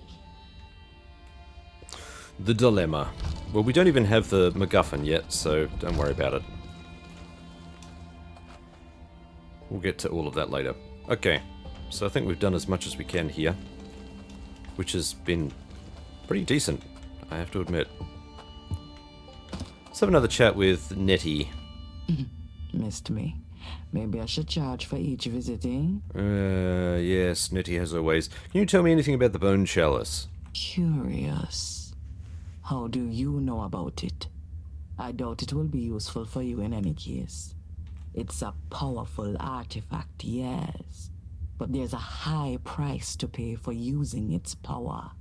The dilemma. Well, we don't even have the MacGuffin yet, so don't worry about it. We'll get to all of that later. Okay, so I think we've done as much as we can here, which has been pretty decent, I have to admit. Let's have another chat with Nettie. Missed me. Maybe I should charge for each visiting. Yes, Nettie has her ways. Can you tell me anything about the bone chalice? Curious. How do you know about it? I doubt it will be useful for you in any case. It's a powerful artifact, yes. But there's a high price to pay for using its power.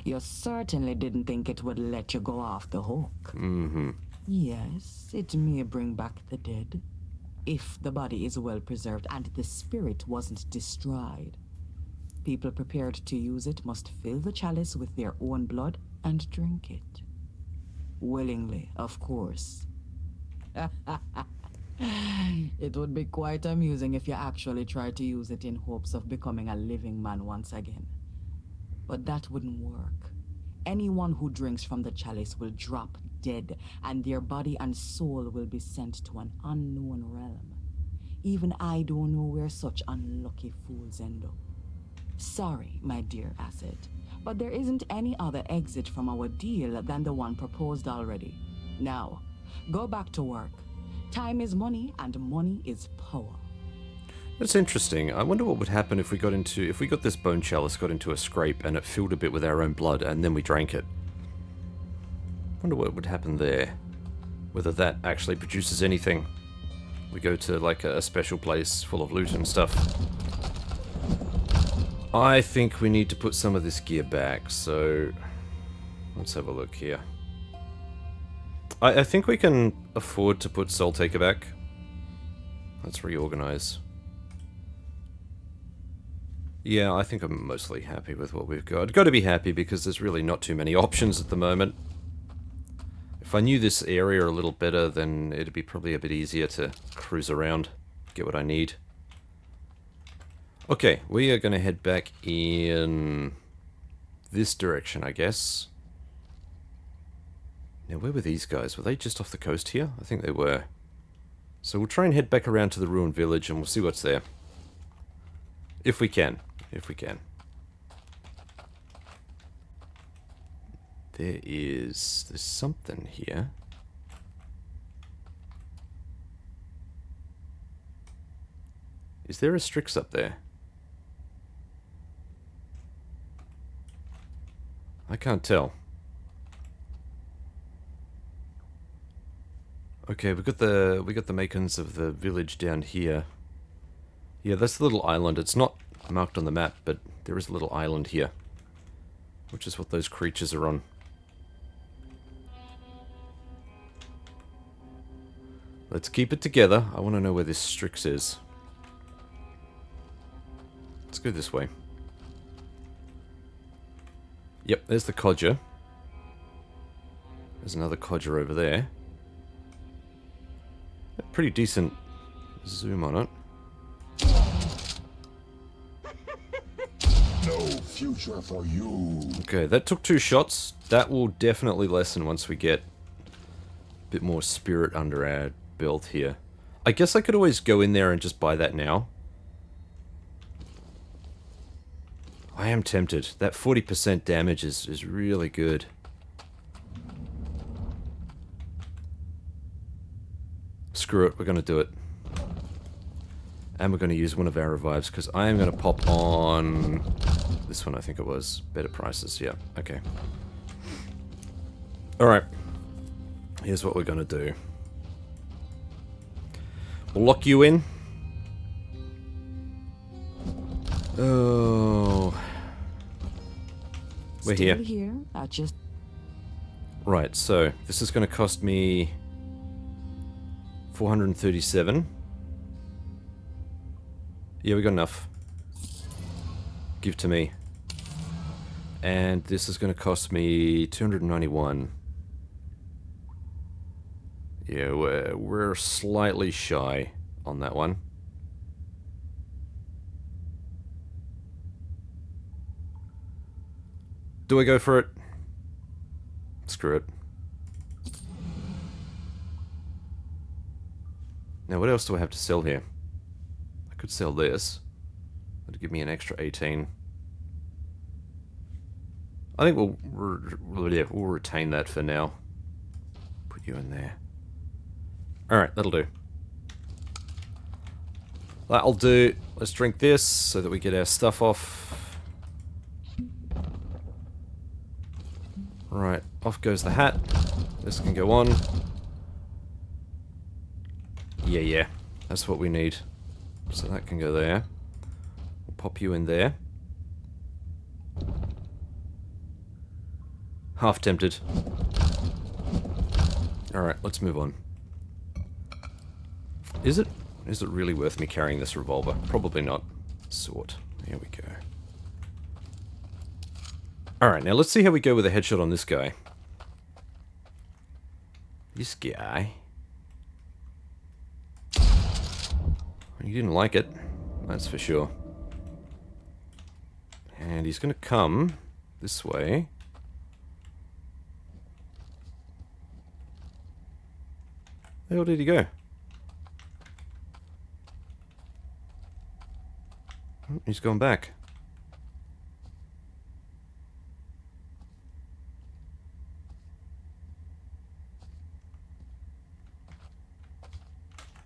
You certainly didn't think it would let you go off the hook. Mm-hmm. Yes, it may bring back the dead, if the body is well preserved and the spirit wasn't destroyed. People prepared to use it must fill the chalice with their own blood and drink it. Willingly, of course. It would be quite amusing if you actually tried to use it in hopes of becoming a living man once again. But that wouldn't work. Anyone who drinks from the chalice will drop dead, and their body and soul will be sent to an unknown realm. Even I don't know where such unlucky fools end up. Sorry, my dear Acid, but there isn't any other exit from our deal than the one proposed already. Now, go back to work. Time is money, and money is power. That's interesting. I wonder what would happen if we got this bone chalice, got into a scrape, and it filled a bit with our own blood, and then we drank it. Wonder what would happen there. Whether that actually produces anything. We go to like a special place full of loot and stuff. I think we need to put some of this gear back, so let's have a look here. I think we can afford to put Soul Taker back. Let's reorganize. Yeah, I think I'm mostly happy with what we've got. Got to be happy because there's really not too many options at the moment. If I knew this area a little better, then it'd be probably a bit easier to cruise around, get what I need. Okay, we are going to head back in this direction, I guess. Now, where were these guys? Were they just off the coast here? I think they were. So we'll try and head back around to the ruined village and we'll see what's there. If we can. If we can. There's something here. Is there a Strix up there? I can't tell. Okay, we got the makings of the village down here. Yeah, that's the little island. It's not marked on the map, but there is a little island here, which is what those creatures are on. Let's keep it together. I want to know where this Strix is. Let's go this way. Yep, there's the codger. There's another codger over there. A pretty decent zoom on it. No future for you. Okay, that took 2 shots. That will definitely lessen once we get a bit more spirit under our belt here. I guess I could always go in there and just buy that now. I am tempted. That 40% damage is really good. Screw it, we're going to do it. And we're going to use one of our revives, because I am going to pop on... this one, I think it was. Better prices, yeah, okay. Alright. Here's what we're going to do. We'll lock you in. Oh... we're Still here. here. I just Right, so this is going to cost me 437. Yeah, we got enough. Give to me. And this is going to cost me 291. Yeah, we're slightly shy on that one. Do I go for it? Screw it. Now, what else do I have to sell here? I could sell this. That'd give me an extra 18. I think we'll retain that for now. Put you in there. Alright, that'll do. That'll do. Let's drink this so that we get our stuff off. Right, off goes the hat. This can go on. Yeah, that's what we need. So that can go there. We'll pop you in there. Half tempted. Alright, let's move on. Is it really worth me carrying this revolver? Probably not. Sword. Here we go. Alright, now let's see how we go with a headshot on this guy. This guy. He didn't like it, that's for sure. And he's going to come this way. Where the hell did he go? Oh, he's gone back.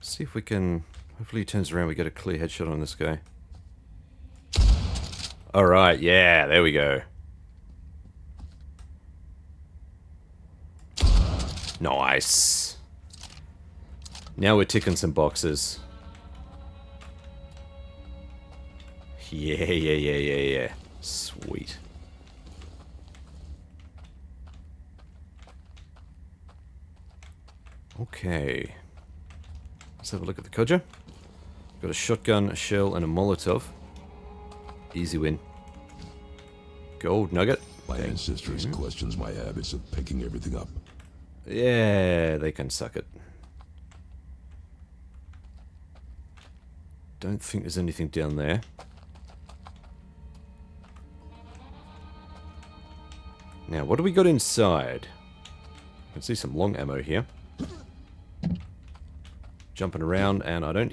See if we can... hopefully he turns around, we get a clear headshot on this guy. Alright, yeah, there we go. Nice. Now we're ticking some boxes. Yeah. Sweet. Okay. Let's have a look at the Kodja. Got a shotgun, a shell, and a Molotov. Easy win. Gold nugget. My ancestors questions my habits of picking everything up. Yeah, they can suck it. Don't think there's anything down there. Now, what do we got inside? I can see some long ammo here. Jumping around, and I don't...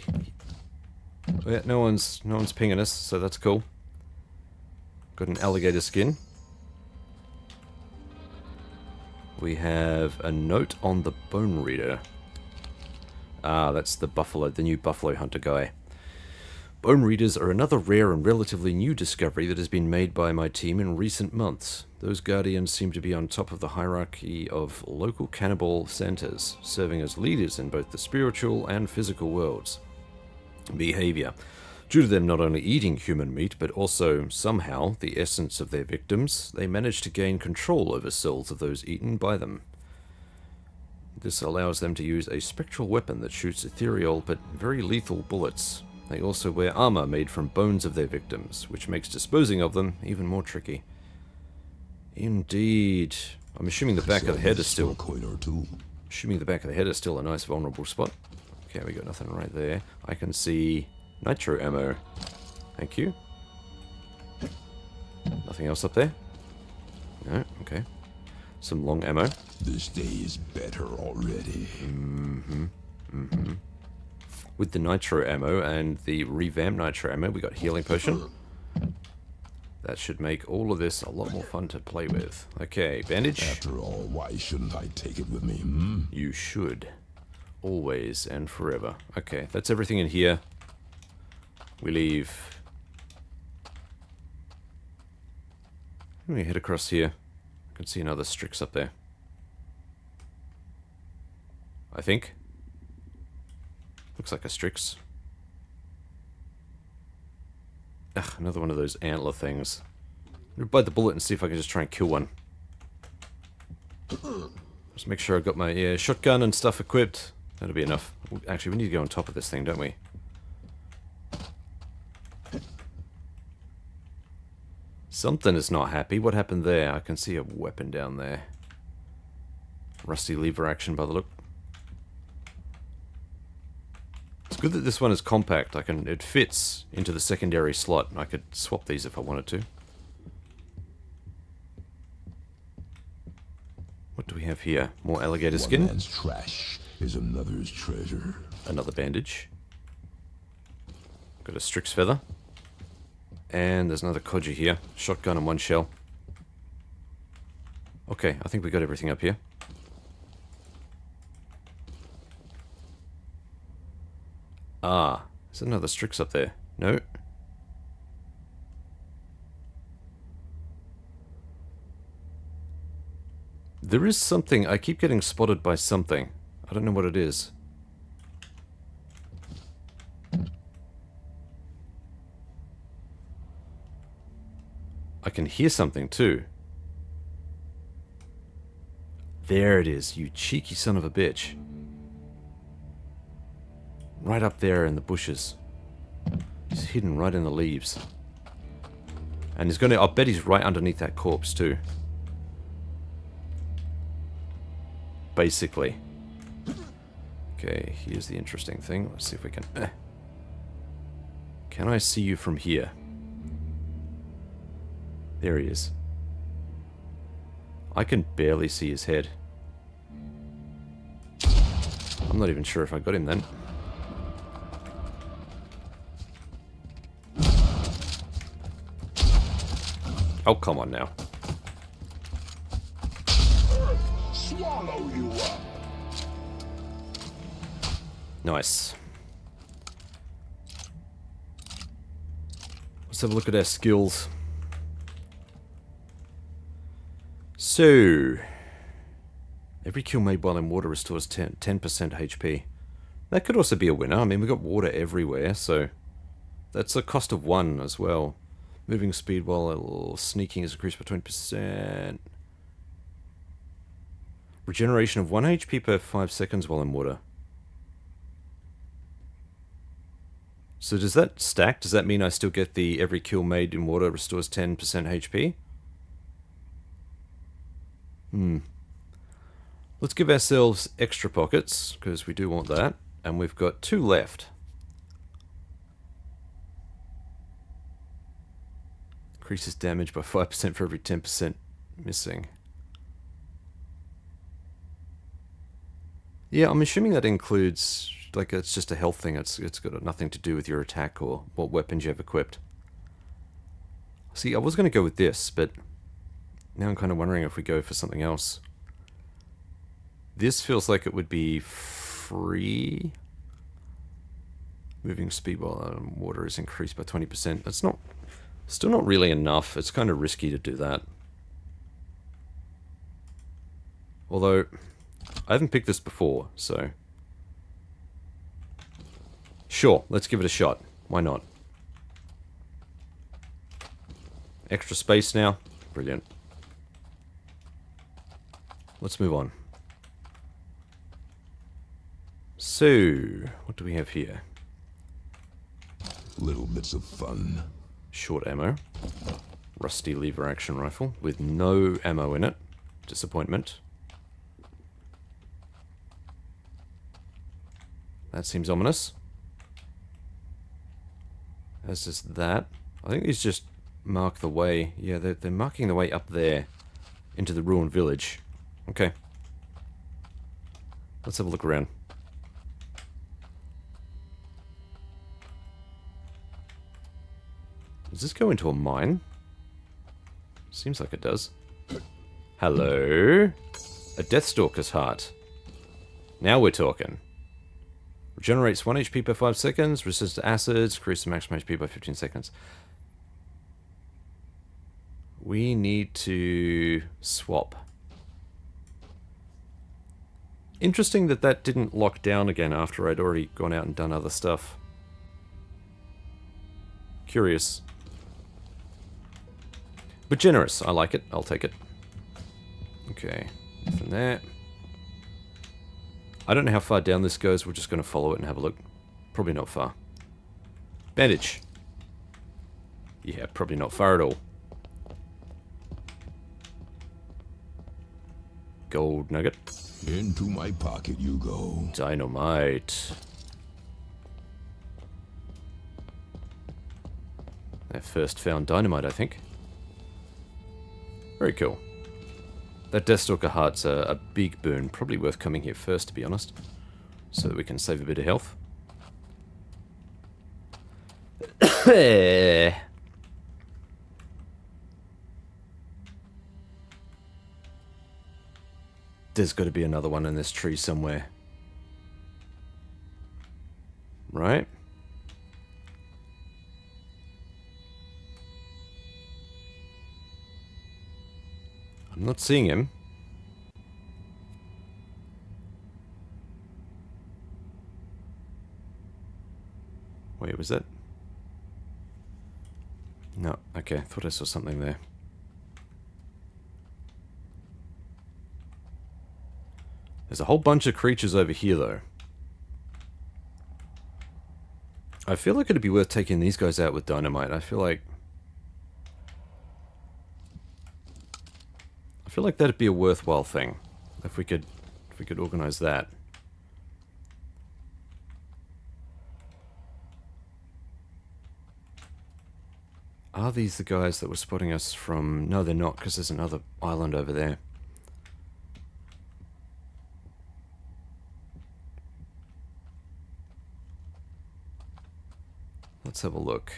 yeah, no one's pinging us, so that's cool. Got an alligator skin. We have a note on the bone reader. Ah, that's the buffalo, the new buffalo hunter guy. Bone readers are another rare and relatively new discovery that has been made by my team in recent months. Those guardians seem to be on top of the hierarchy of local cannibal centers, serving as leaders in both the spiritual and physical worlds. Behavior. Due to them not only eating human meat, but also, somehow, the essence of their victims, they manage to gain control over souls of those eaten by them. This allows them to use a spectral weapon that shoots ethereal but very lethal bullets. They also wear armor made from bones of their victims, which makes disposing of them even more tricky. Indeed. I'm assuming the back of the head is still... a coin or two. Assuming the back of the head is still a nice vulnerable spot. Okay, we got nothing right there. I can see nitro ammo. Thank you. Nothing else up there? No, okay. Some long ammo. This day is better already. with the nitro ammo and the revamped nitro ammo, we got healing potion. That should make all of this a lot more fun to play with. Okay, bandage. After all, why shouldn't I take it with me, hmm? You should. Always and forever. Okay, that's everything in here. We leave. Let me head across here. I can see another Strix up there. I think. Looks like a Strix. Ugh, another one of those antler things. I'm gonna bite the bullet and see if I can just try and kill one. Just make sure I've got my shotgun and stuff equipped. That'll be enough. Actually, we need to go on top of this thing, don't we? Something is not happy. What happened there? I can see a weapon down there. Rusty lever action by the look. It's good that this one is compact. It fits into the secondary slot. I could swap these if I wanted to. What do we have here? More alligator skin. One man's trash is another's treasure. Another bandage. Got a Strix feather. And there's another Kodja here. Shotgun and one shell. Okay, I think we got everything up here. Ah, there's another Strix up there. No. There is something. I keep getting spotted by something. I don't know what it is. I can hear something too. There it is, you cheeky son of a bitch. Right up there in the bushes. He's hidden right in the leaves. And he's gonna, I'll bet he's right underneath that corpse too. Basically. Okay, here's the interesting thing. Let's see if we can... Can I see you from here? There he is. I can barely see his head. I'm not even sure if I got him then. Oh, come on now. Swallow you up. Nice. Let's have a look at our skills. So, every kill made while in water restores 10% HP. That could also be a winner. I mean, we've got water everywhere, so that's a cost of 1 as well. Moving speed while sneaking is increased by 20%. Regeneration of 1 HP per 5 seconds while in water. So does that stack? Does that mean I still get the every kill made in water restores 10% HP? Let's give ourselves extra pockets, because we do want that. And we've got 2 left. Increases damage by 5% for every 10% missing. Yeah, I'm assuming that includes, like, it's just a health thing. It's got nothing to do with your attack or what weapons you have equipped. See, I was going to go with this, but now I'm kind of wondering if we go for something else. This feels like it would be free. Moving speed while water is increased by 20%. That's not, still not really enough. It's kind of risky to do that. Although, I haven't picked this before, so... Sure, let's give it a shot. Why not? Extra space now. Brilliant. Let's move on. So, what do we have here? Little bits of fun. Short ammo. Rusty lever action rifle with no ammo in it. Disappointment. That seems ominous. As does that. I think these just mark the way. Yeah, they're marking the way up there into the ruined village. Okay. Let's have a look around. this go into a mine? Seems like it does. Hello? A Deathstalker's heart. Now we're talking. Regenerates 1 HP per 5 seconds, resists to acids, increases maximum HP by 15 seconds. We need to swap. Interesting that that didn't lock down again after I'd already gone out and done other stuff. Curious. But generous. I like it. I'll take it. Okay. Nothing there. I don't know how far down this goes. We're just going to follow it and have a look. Probably not far. Bandage. Yeah, probably not far at all. Gold nugget. Into my pocket you go. Dynamite. Their first found dynamite, I think. Very cool. That Deathstalker heart's a big boon. Probably worth coming here first, to be honest. So that we can save a bit of health. There's got to be another one in this tree somewhere. Right? I'm not seeing him. Wait, was that? No, okay, thought I saw something there. There's a whole bunch of creatures over here, though. I feel like it'd be worth taking these guys out with dynamite. I feel like that'd be a worthwhile thing if we could organize that. Are these the guys that were spotting us from... No, they're not, because there's another island over there. Let's have a look.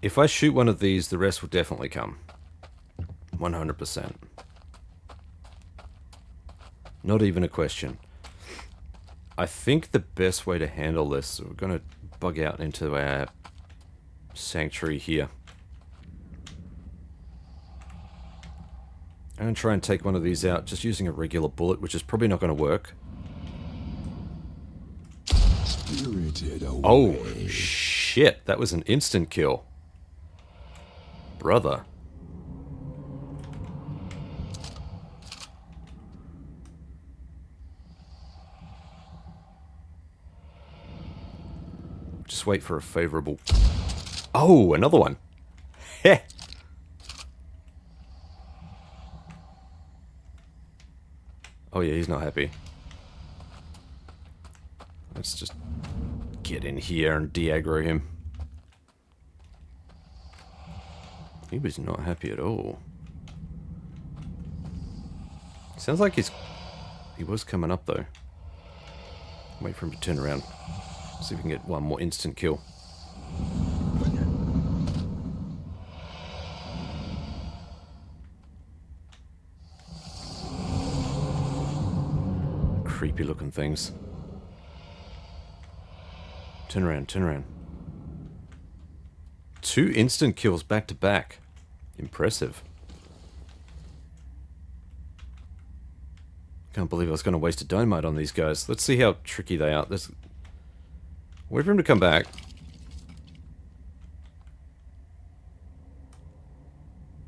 If I shoot one of these, the rest will definitely come. 100%. Not even a question. I think the best way to handle this, we're going to bug out into our sanctuary here. I'm going to try and take one of these out just using a regular bullet, which is probably not going to work. Spirited away. Oh, shit. That was an instant kill. Brother. Just wait for a favorable... Oh, another one. Heh. Oh yeah, he's not happy. Let's just get in here and de-aggro him. He was not happy at all. Sounds like he was coming up though. Wait for him to turn around. See if we can get one more instant kill. Creepy looking things. Turn around, turn around. 2 instant kills back to back. Impressive. Can't believe I was going to waste a dynamite on these guys. Let's see how tricky they are. Wait for him to come back. I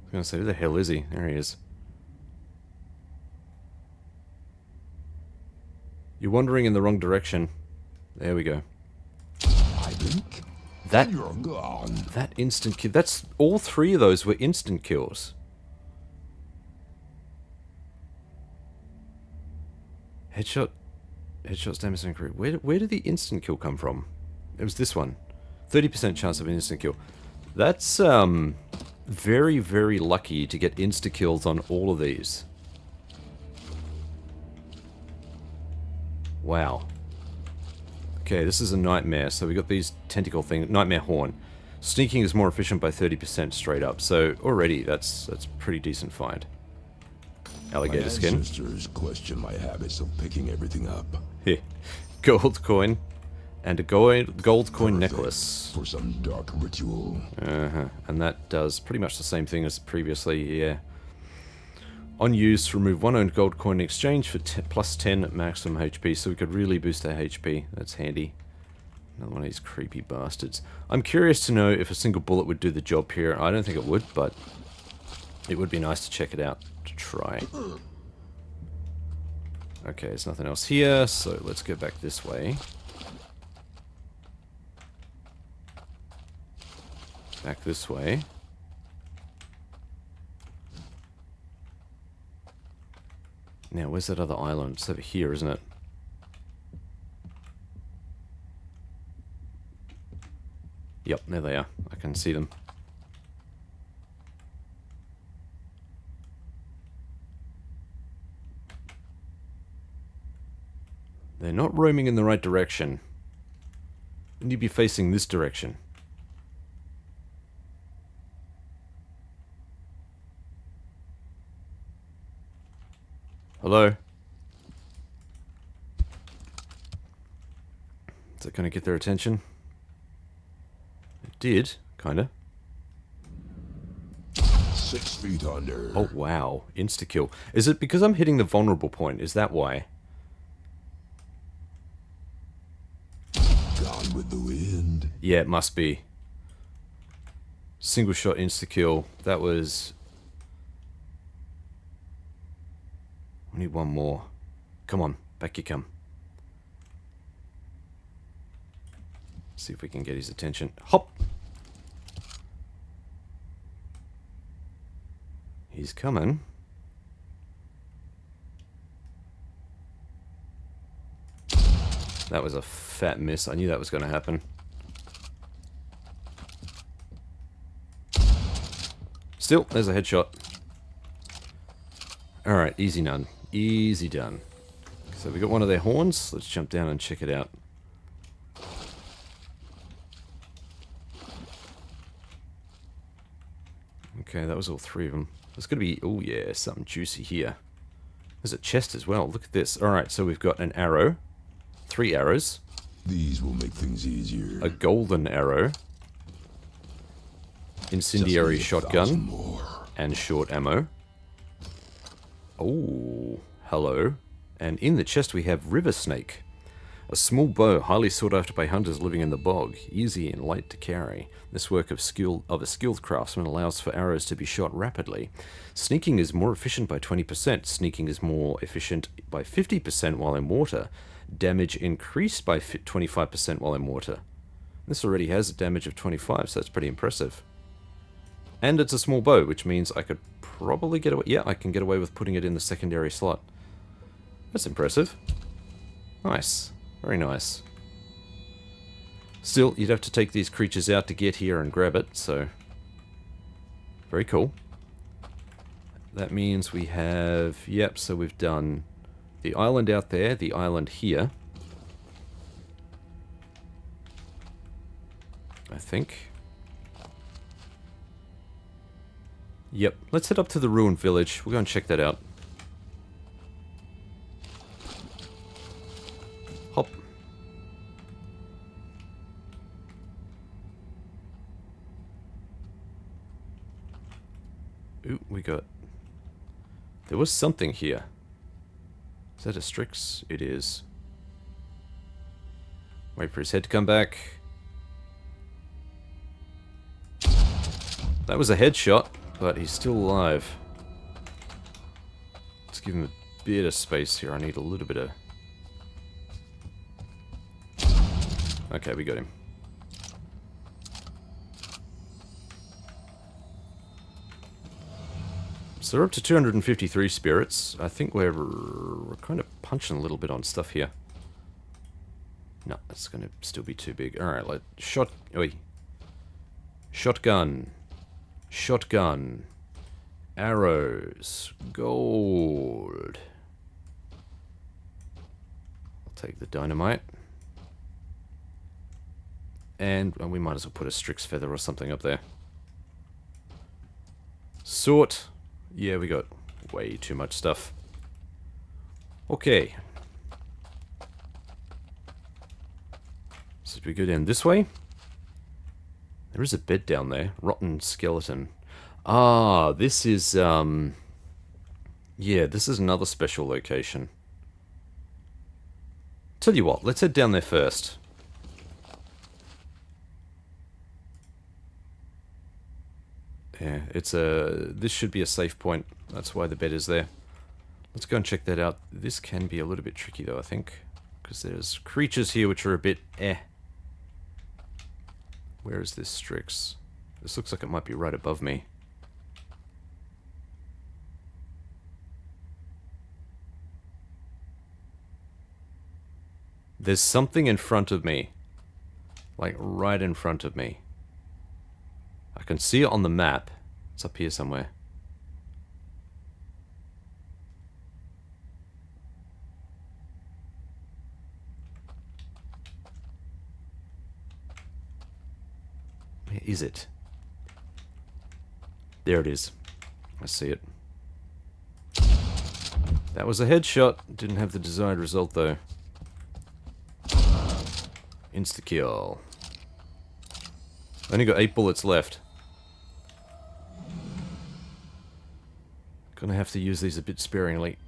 was going to say, who the hell is he? There he is. You're wandering in the wrong direction. There we go. I think That you're gone. That instant kill. That's all 3 of those were instant kills. Headshots damage increase. Where did the instant kill come from? It was this one. 30% chance of an instant kill. That's very, very lucky to get insta kills on all of these. Wow. Okay, this is a nightmare. So we got these tentacle things. Nightmare horn. Sneaking is more efficient by 30% straight up. So already that's pretty decent find. Alligator My skin. ancestors question my habits of picking everything up. Here. Gold coin. And a gold coin Perfect necklace. for some dark ritual. And that does pretty much the same thing as previously, yeah. On use, remove one owned gold coin in exchange for plus 10 maximum HP, so we could really boost our HP. That's handy. Another one of these creepy bastards. I'm curious to know if a single bullet would do the job here. I don't think it would, but it would be nice to check it out, to try. Okay, there's nothing else here, so let's go back this way. Back this way. Now, where's that other island? It's over here, isn't it? Yep, there they are. I can see them. They're not roaming in the right direction. They need to be facing this direction. Hello? Is that going to get their attention? It did, kinda. 6 feet under. Oh, wow. Insta-kill. Is it because I'm hitting the vulnerable point? Is that why? Gone with the wind. Yeah, it must be. Single shot insta-kill. That was... I need one more. Come on, back you come. See if we can get his attention. Hop! He's coming. That was a fat miss. I knew that was going to happen. Still, there's a headshot. Alright, easy none. Easy done. So we got one of their horns. Let's jump down and check it out. Okay, that was all 3 of them. There's going to be, oh yeah, something juicy here. There's a chest as well. Look at this. Alright, so we've got an arrow. 3 arrows. These will make things easier. A golden arrow. Incendiary shotgun. And short ammo. Oh, hello. And in the chest we have river snake. A small bow, highly sought after by hunters living in the bog, easy and light to carry. This work of a skilled craftsman allows for arrows to be shot rapidly. Sneaking is more efficient by 20%. Sneaking is more efficient by 50% while in water. Damage increased by 25% while in water. This already has a damage of 25, so that's pretty impressive. And it's a small bow, which means I could probably get away... Yeah, I can get away with putting it in the secondary slot. That's impressive. Nice. Very nice. Still, you'd have to take these creatures out to get here and grab it, so... Very cool. That means we have... Yep, so we've done the island out there, the island here. I think. Yep, let's head up to the ruined village. We'll go and check that out. Hop. Ooh, we got... There was something here. Is that a Strix? It is. Wait for his head to come back. That was a headshot, but he's still alive. Let's give him a bit of space here. I need a little bit of... Okay, we got him. So we're up to 253 spirits. I think we're kind of punching a little bit on stuff here. No, that's going to still be too big. Alright, shotgun. Shotgun. Arrows. Gold. I'll Take the dynamite. And we might as well put a Strix feather or something up there. Sort. Yeah, we got way too much stuff. Okay. So we go down this way. There is a bed down there. Rotten skeleton. Ah, this is, yeah, this is another special location. Tell you what, let's head down there first. Yeah, it's this should be a safe point. That's why the bed is there. Let's go and check that out. This can be a little bit tricky though, I think. Because there's creatures here which are a bit Where is this Strix? This looks like it might be right above me. There's something in front of me. Like right in front of me. I can see it on the map. It's up here somewhere. Where is it? There it is. I see it. That was a headshot. Didn't have the desired result though. Insta-kill. Only got 8 bullets left. Gonna have to use these a bit sparingly.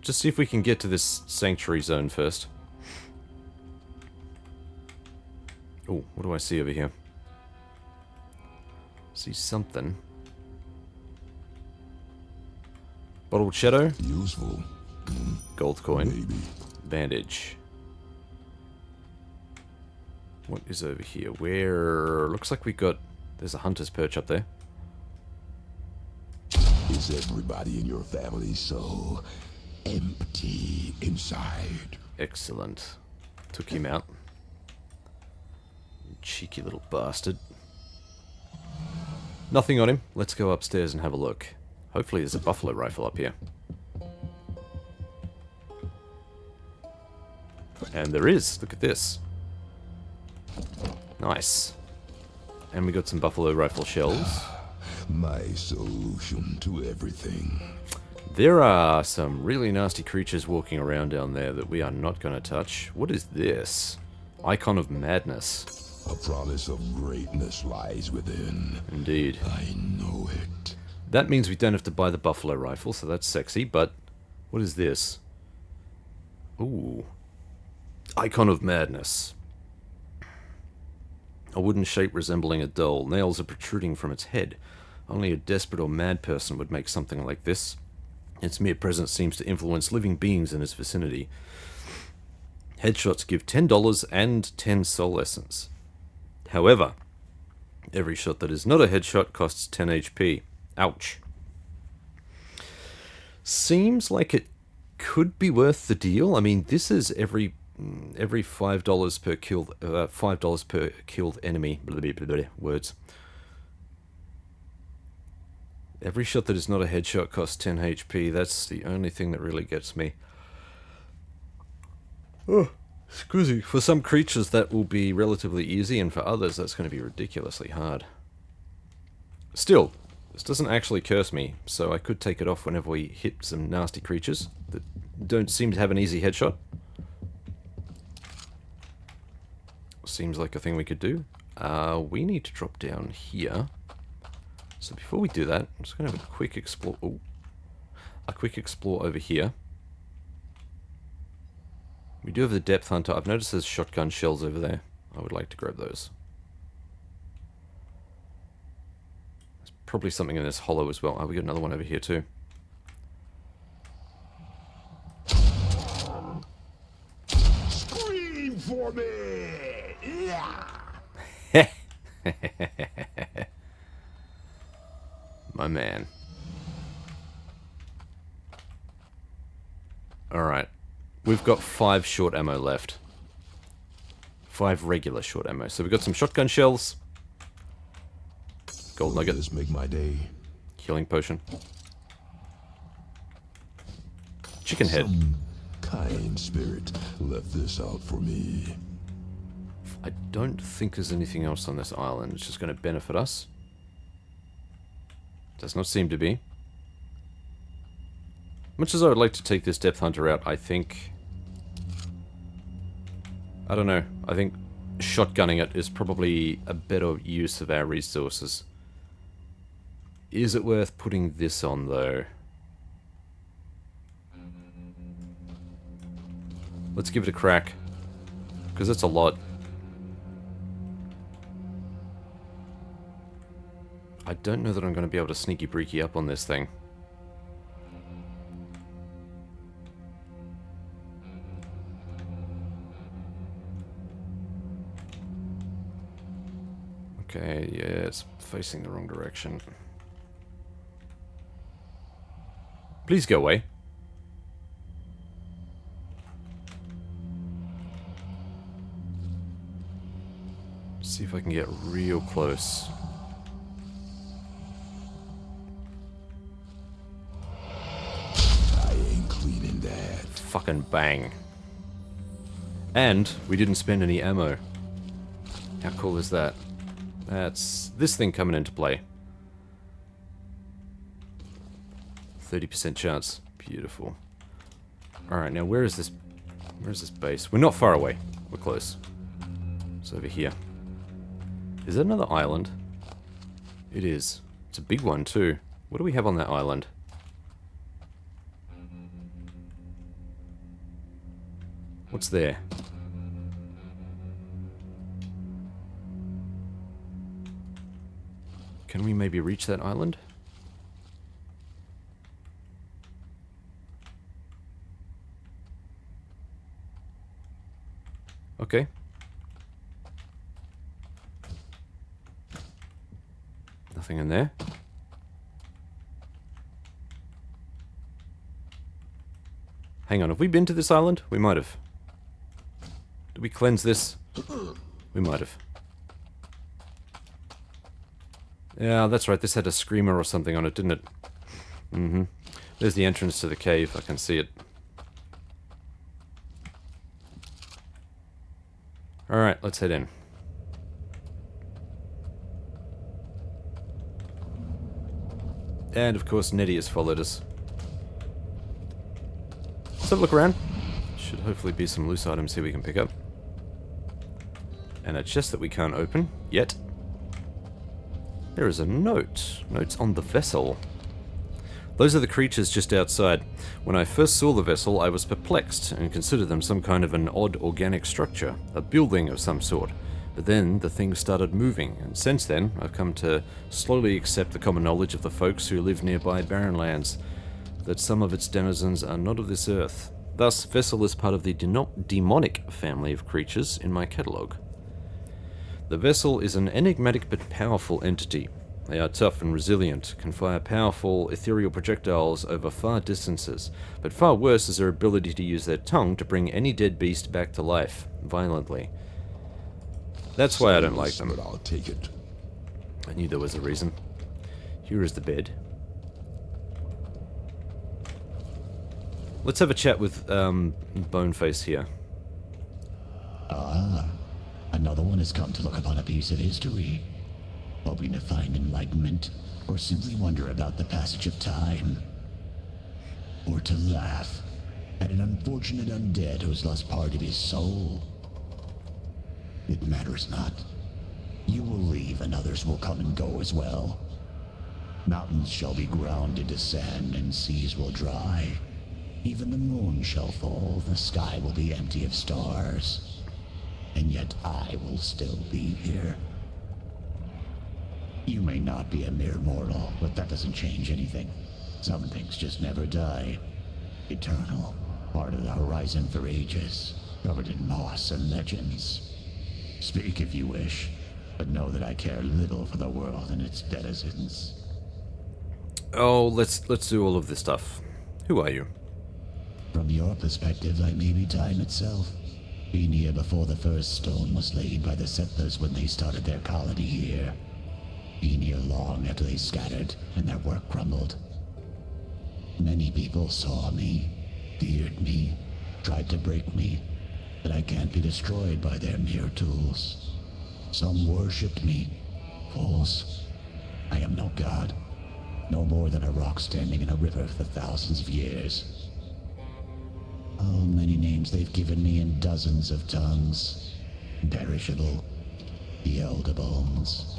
Just see if we can get to this sanctuary zone first. Oh, what do I see over here? See something. Bottled shadow. Useful. Gold coin. Maybe. Bandage. What is over here? Where... Looks like we got... There's a hunter's perch up there. Is everybody in your family so empty inside? Excellent. Took him out. Cheeky little bastard. Nothing on him. Let's go upstairs and have a look. Hopefully there's a buffalo rifle up here. And there is. Look at this. Nice. And we got some buffalo rifle shells. My solution to everything. There are some really nasty creatures walking around down there that we are not going to touch. What is this? Icon of madness. A promise of greatness lies within. Indeed. I know it. That means we don't have to buy the buffalo rifle, so that's sexy, but what is this? Ooh. Icon of madness. A wooden shape resembling a doll. Nails are protruding from its head. Only a desperate or mad person would make something like this. Its mere presence seems to influence living beings in its vicinity. Headshots give $10 and 10 soul essence. However, every shot that is not a headshot costs 10 HP. Ouch. Seems like it could be worth the deal. I mean, this is every $5 per killed $5 per killed enemy. Blah, blah, blah, blah, words. Every shot that is not a headshot costs 10 HP. That's the only thing that really gets me. Oh, excuse me. For some creatures that will be relatively easy, and for others that's going to be ridiculously hard. Still, this doesn't actually curse me, so I could take it off whenever we hit some nasty creatures that don't seem to have an easy headshot. Seems like a thing we could do. We need to drop down here. So before we do that, I'm just going to have a quick explore. Oh, a quick explore over here. We do have the depth hunter. I've noticed there's shotgun shells over there. I would like to grab those. There's probably something in this hollow as well. Oh, we got another one over here too. Scream for me! Yeah! My man. Alright. We've got 5 short ammo left. 5 regular short ammo. So we've got some shotgun shells. Gold nugget. Will this make my day? Healing potion. Chicken head. Some kind spirit left this out for me. I don't think there's anything else on this island. It's just going to benefit us. Does not seem to be. Much as I would like to take this Depth Hunter out, I think... I don't know. I think shotgunning it is probably a better use of our resources. Is it worth putting this on, though? Let's give it a crack. Because that's a lot. I don't know that I'm going to be able to sneaky breaky up on this thing. Okay, yeah, it's facing the wrong direction. Please go away. See if I can get real close. I ain't cleaning that. Fucking bang. And we didn't spend any ammo. How cool is that? That's this thing coming into play. 30% chance. Beautiful. Alright, now where is this base? We're not far away. We're close. It's over here. Is that another island? It is. It's a big one too. What do we have on that island? What's there? Can we maybe reach that island? Okay. Nothing in there. Hang on, have we been to this island? We might have. Did we cleanse this? We might have. Yeah, that's right. This had a screamer or something on it, didn't it? Mm-hmm. There's the entrance to the cave. I can see it. Alright, let's head in. And, of course, Nettie has followed us. Let's have a look around. Should hopefully be some loose items here we can pick up. And a chest that we can't open yet. There is a note. Notes on the vessel. Those are the creatures just outside. When I first saw the vessel, I was perplexed and considered them some kind of an odd organic structure, a building of some sort. But then the thing started moving, and since then I've come to slowly accept the common knowledge of the folks who live nearby barren lands, that some of its denizens are not of this earth. Thus, Vessel is part of the demonic family of creatures in my catalogue. The Vessel is an enigmatic but powerful entity. They are tough and resilient, can fire powerful ethereal projectiles over far distances, but far worse is their ability to use their tongue to bring any dead beast back to life, violently. That's why I don't like them. But I'll take it. I knew there was a reason. Here is the bed. Let's have a chat with Boneface here. Another one has come to look upon a piece of history, hoping to find enlightenment, or simply wonder about the passage of time. Or to laugh at an unfortunate undead who's lost part of his soul. It matters not. You will leave and others will come and go as well. Mountains shall be ground into sand and seas will dry. Even the moon shall fall, the sky will be empty of stars. And yet I will still be here. You may not be a mere mortal, but that doesn't change anything. Some things just never die. Eternal, part of the horizon for ages, covered in moss and legends. Speak if you wish, but know that I care little for the world and its denizens. Oh, let's do all of this stuff. Who are you? From your perspective, I may be time itself. Been here before the first stone was laid by the settlers when they started their colony here. been here long after they scattered and their work crumbled. Many people saw me, feared me, tried to break me, but I can't be destroyed by their mere tools. Some worshipped me. Fools. I am no god. No more than a rock standing in a river for thousands of years. Oh, many names they've given me in dozens of tongues. Perishable. The Elder Bones.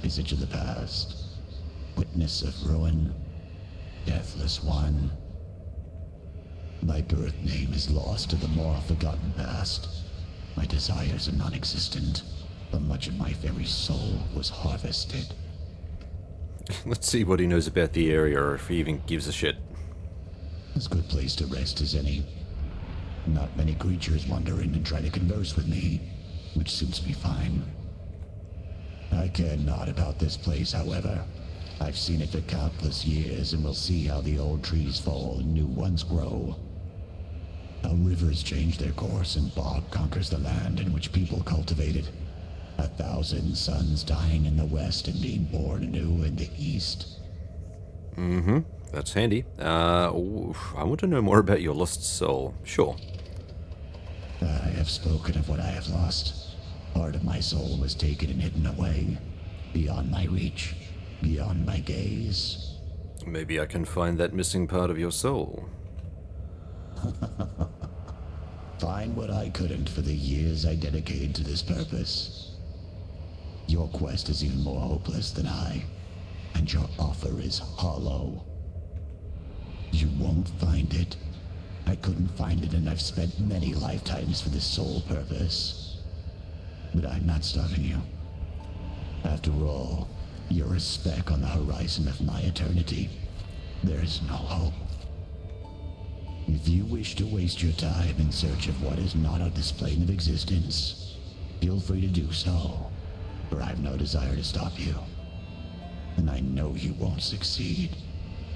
Visage of the past. Witness of ruin. Deathless one. My birth name is lost to the more forgotten past. My desires are non-existent, but much of my very soul was harvested. Let's see what he knows about the area, or if he even gives a shit. As good place to rest as any. Not many creatures wander in and try to converse with me, which suits me fine. I care not about this place, however. I've seen it for countless years, and will see how the old trees fall and new ones grow. How rivers change their course and bog conquers the land in which people cultivated. 1,000 suns dying in the west and being born anew in the east. Mm-hmm. That's handy. I want to know more about your lost soul. Sure. I have spoken of what I have lost. Part of my soul was taken and hidden away. Beyond my reach. Beyond my gaze. Maybe I can find that missing part of your soul. Find what I couldn't for the years I dedicated to this purpose. Your quest is even more hopeless than I, and your offer is hollow. You won't find it. I couldn't find it, and I've spent many lifetimes for this sole purpose. But I'm not stopping you. After all, you're a speck on the horizon of my eternity. There is no hope. If you wish to waste your time in search of what is not on this plane of existence, feel free to do so, for I've no desire to stop you. And I know you won't succeed.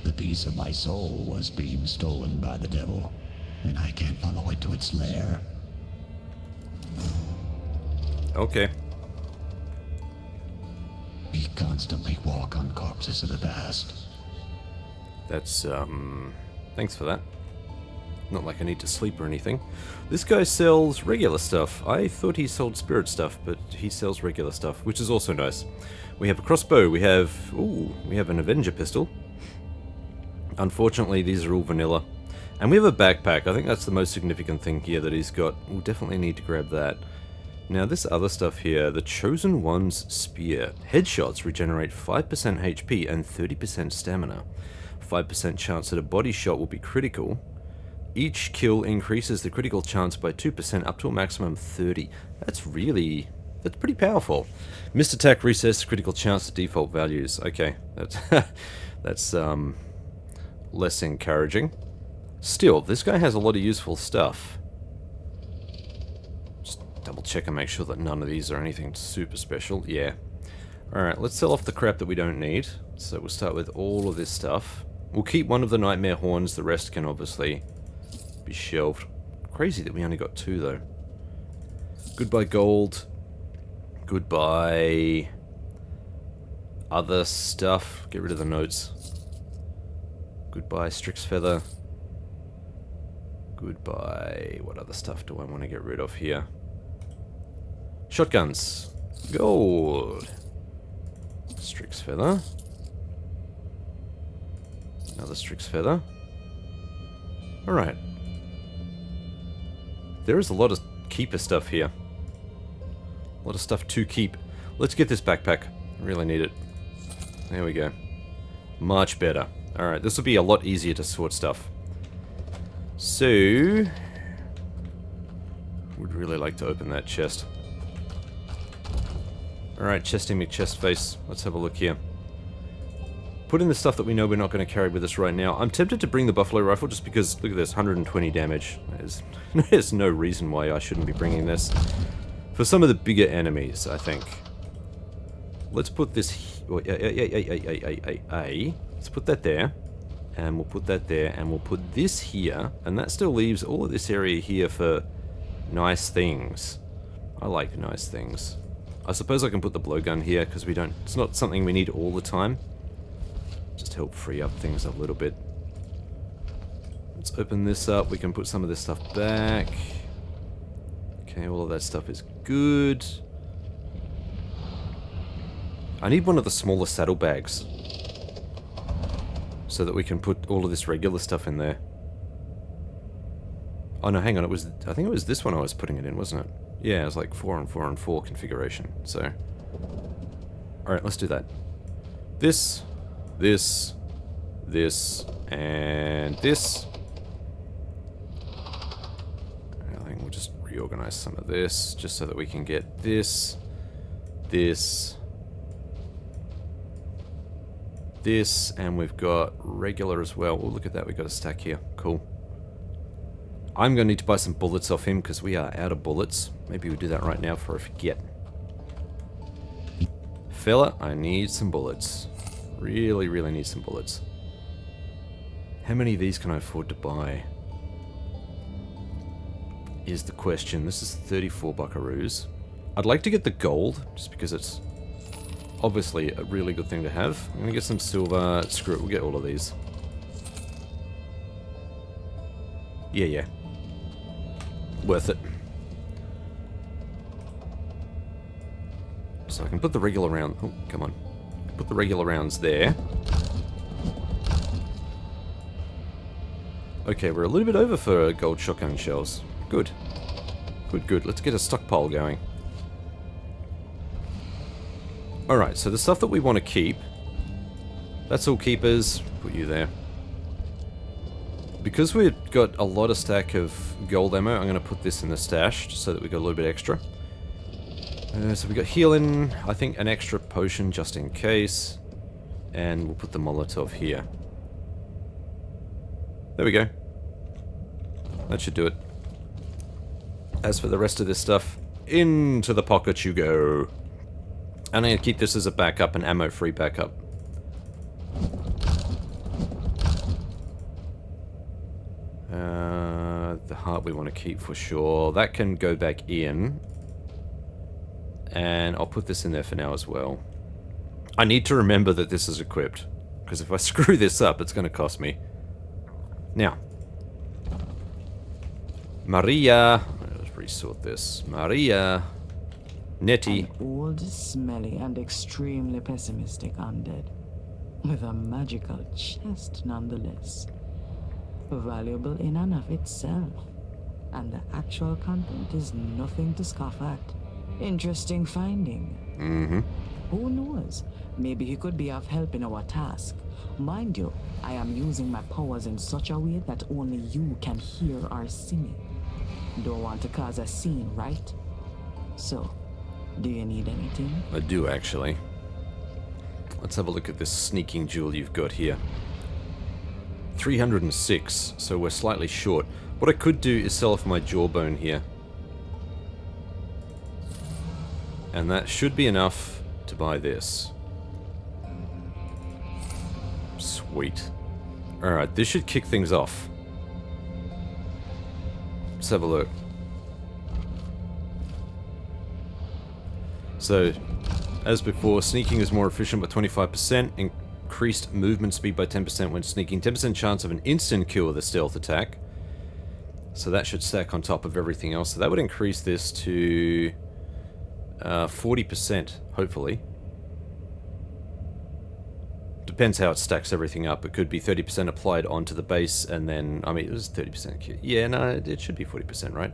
The piece of my soul was being stolen by the devil, and I can't follow it to its lair. Okay. We constantly walk on corpses of the past. That's, thanks for that. Not like I need to sleep or anything. This guy sells regular stuff. I thought he sold spirit stuff, but he sells regular stuff, which is also nice. We have a crossbow, we have an Avenger pistol. Unfortunately, these are all vanilla. And we have a backpack. I think that's the most significant thing here that he's got. We'll definitely need to grab that. Now, this other stuff here, the Chosen One's Spear. Headshots regenerate 5% HP and 30% stamina. 5% chance that a body shot will be critical. Each kill increases the critical chance by 2% up to a maximum of 30. That's pretty powerful. Missed attack resets the critical chance to default values. Okay, that's less encouraging. Still, this guy has a lot of useful stuff. Just double check and make sure that none of these are anything super special. Yeah. Alright, let's sell off the crap that we don't need. So we'll start with all of this stuff. We'll keep one of the nightmare horns, the rest can obviously be shelved. Crazy that we only got 2 though. Goodbye gold. Goodbye other stuff. Get rid of the notes. Goodbye Strix Feather. Goodbye. What other stuff do I want to get rid of here? Shotguns. Gold. Strix Feather. Another Strix Feather. Alright. There is a lot of keeper stuff here. A lot of stuff to keep. Let's get this backpack. I really need it. There we go. Much better. Alright, this will be a lot easier to sort stuff. So... would really like to open that chest. Alright, chesty McChest face. Let's have a look here. Put in the stuff that we know we're not going to carry with us right now. I'm tempted to bring the buffalo rifle just because, look at this, 120 damage. There's no reason why I shouldn't be bringing this. For some of the bigger enemies, I think. Let's put this... let's put that there. And we'll put that there. And we'll put this here. And that still leaves all of this area here for nice things. I like nice things. I suppose I can put the blowgun here because we don't. It's not something we need all the time. Just help free up things a little bit. Let's open this up. We can put some of this stuff back. Okay, all of that stuff is good. I need one of the smaller saddlebags so that we can put all of this regular stuff in there. Oh no, hang on, I think it was this one I was putting it in, wasn't it? Yeah, it was like 4 and 4 and 4 configuration, so... Alright, let's do that. This, and this. I think we'll just reorganize some of this, just so that we can get this, and we've got regular as well. Oh, look at that, we've got a stack here. Cool. I'm going to need to buy some bullets off him because we are out of bullets. Maybe we do that right now before I forget. Fella, I need some bullets. Really, really need some bullets. How many of these can I afford to buy? Is the question. This is 34 buckaroos. I'd like to get the gold, just because it's obviously a really good thing to have. I'm going to get some silver. Screw it, we'll get all of these. Yeah. Worth it. So I can put the regular round... Oh, come on. Put the regular rounds there. Okay, we're a little bit over for gold shotgun shells. Good. Good. Let's get a stockpile going. Alright, so the stuff that we want to keep... That's all keepers. Put you there. Because we've got a lot of stack of gold ammo, I'm going to put this in the stash, just so that we got a little bit extra. So we got healing, I think an extra potion just in case. And we'll put the Molotov here. There we go. That should do it. As for the rest of this stuff, into the pocket you go. I'm going to keep this as a backup, an ammo-free backup. The heart we want to keep for sure. That can go back in. And I'll put this in there for now as well. I need to remember that this is equipped. Because if I screw this up, it's going to cost me. Now. Maria. Let's resort this. Maria. Nettie. An old, smelly, and extremely pessimistic undead. With a magical chest nonetheless. Valuable in and of itself. And the actual content is nothing to scoff at. Interesting finding. Mm-hmm. Who knows? Maybe he could be of help in our task. Mind you, I am using my powers in such a way that only you can hear or see me. Don't want to cause a scene, right? So, do you need anything? I do, actually. Let's have a look at this sneaking jewel you've got here. 306, so we're slightly short. What I could do is sell off my jawbone here. And that should be enough to buy this. Sweet. Alright, this should kick things off. Let's have a look. So, as before, sneaking is more efficient by 25%, increased movement speed by 10% when sneaking, 10% chance of an instant kill with a stealth attack. So that should stack on top of everything else. So that would increase this to 40%, hopefully. Depends how it stacks everything up. It could be 30% applied onto the base, and then, I mean, it was 30%. Yeah, no, it should be 40%, right?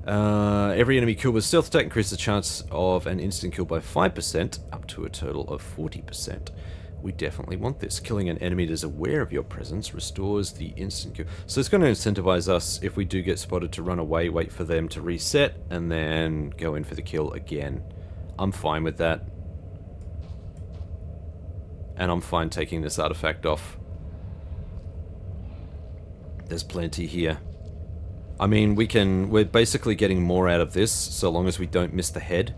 Every enemy killed with stealth attack increases the chance of an instant kill by 5%, up to a total of 40%. We definitely want this. Killing an enemy that is aware of your presence restores the instant kill. So it's going to incentivize us, if we do get spotted, to run away, wait for them to reset, and then go in for the kill again. I'm fine with that. And I'm fine taking this artifact off. There's plenty here. I mean, we're basically getting more out of this, so long as we don't miss the head.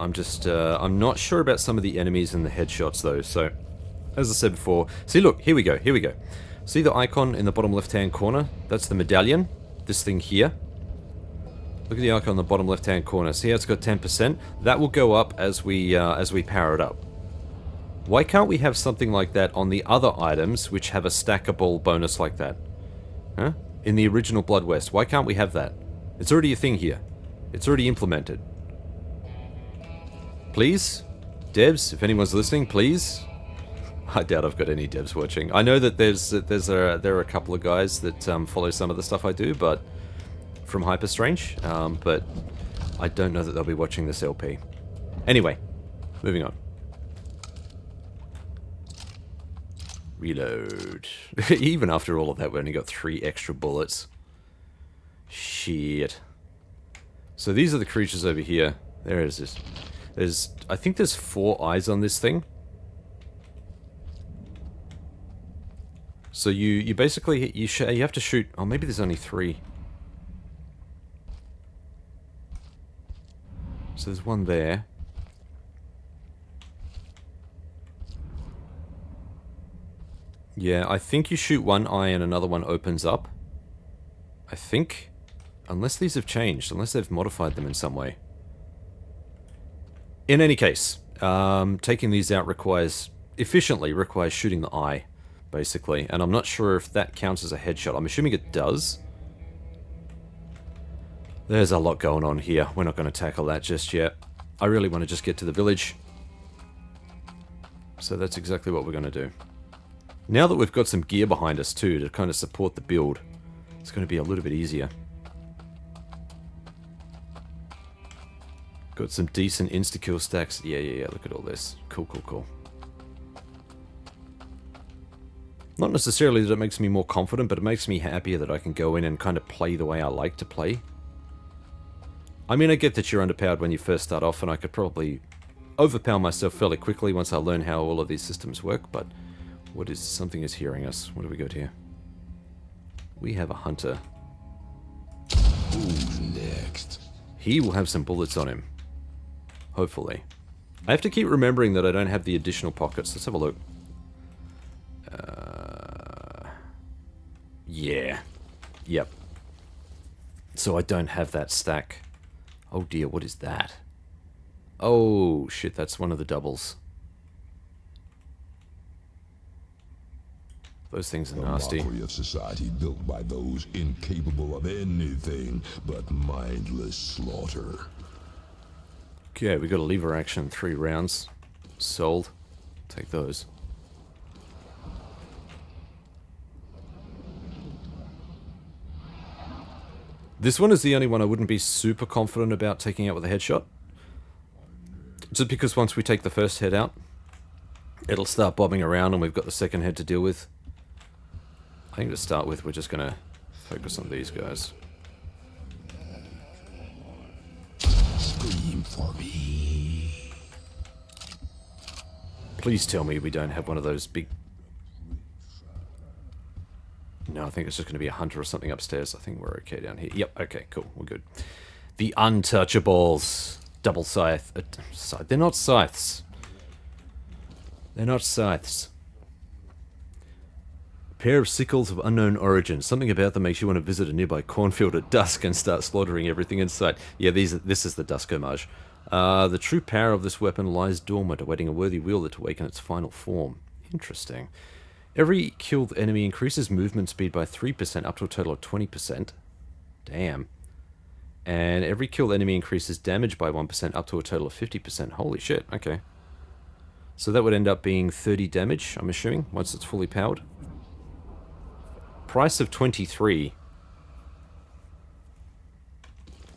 I'm not sure about some of the enemies and the headshots though, so, as I said before, see look, here we go. See the icon in the bottom left hand corner? That's the medallion, this thing here. Look at the icon on the bottom left-hand corner. See how it's got 10%? That will go up as we power it up. Why can't we have something like that on the other items which have a stackable bonus like that? Huh? In the original Blood West, why can't we have that? It's already a thing here. It's already implemented. Please? Devs, if anyone's listening, please? I doubt I've got any devs watching. I know that there are a couple of guys that follow some of the stuff I do, but from Hyperstrange, but I don't know that they'll be watching this LP. Anyway, moving on. Reload. Even after all of that, we only got 3 extra bullets. Shit. So these are the creatures over here. There it is. I think there's 4 eyes on this thing. So you basically you have to shoot. Oh, maybe there's only 3. So there's one there. Yeah, I think you shoot one eye and another one opens up. I think. Unless these have changed. Unless they've modified them in some way. In any case, taking these out efficiently requires shooting the eye, basically. And I'm not sure if that counts as a headshot. I'm assuming it does. There's a lot going on here. We're not going to tackle that just yet. I really want to just get to the village. So that's exactly what we're going to do. Now that we've got some gear behind us too to kind of support the build, it's going to be a little bit easier. Got some decent insta-kill stacks. Yeah, look at all this. Cool. Not necessarily that it makes me more confident, but it makes me happier that I can go in and kind of play the way I like to play. I mean, I get that you're underpowered when you first start off, and I could probably overpower myself fairly quickly once I learn how all of these systems work, but something is hearing us. What do we got here? We have a hunter. Who's next? He will have some bullets on him. Hopefully. I have to keep remembering that I don't have the additional pockets. Let's have a look. Yeah. Yep. So I don't have that stack. Oh dear, what is that? Oh shit, that's one of the doubles. Those things are nasty. A mockery of society built by those incapable of anything but mindless slaughter. Okay, we got a lever action, 3 rounds. Sold. Take those. This one is the only one I wouldn't be super confident about taking out with a headshot. Just because once we take the first head out, it'll start bobbing around and we've got the second head to deal with. I think to start with, we're just going to focus on these guys. Scream for me. Please tell me we don't have one of those big... No, I think it's just going to be a hunter or something upstairs. I think we're okay down here. Yep, okay, cool, we're good. The Untouchables. Double scythe. They're not scythes. They're not scythes. Pair of sickles of unknown origin. Something about them makes you want to visit a nearby cornfield at dusk and start slaughtering everything in sight. Yeah, this is the dusk homage. The true power of this weapon lies dormant, awaiting a worthy wielder to awaken its final form. Interesting. Every killed enemy increases movement speed by 3% up to a total of 20%. Damn. And every killed enemy increases damage by 1% up to a total of 50%. Holy shit, okay. So that would end up being 30 damage, I'm assuming, once it's fully powered. Price of 23.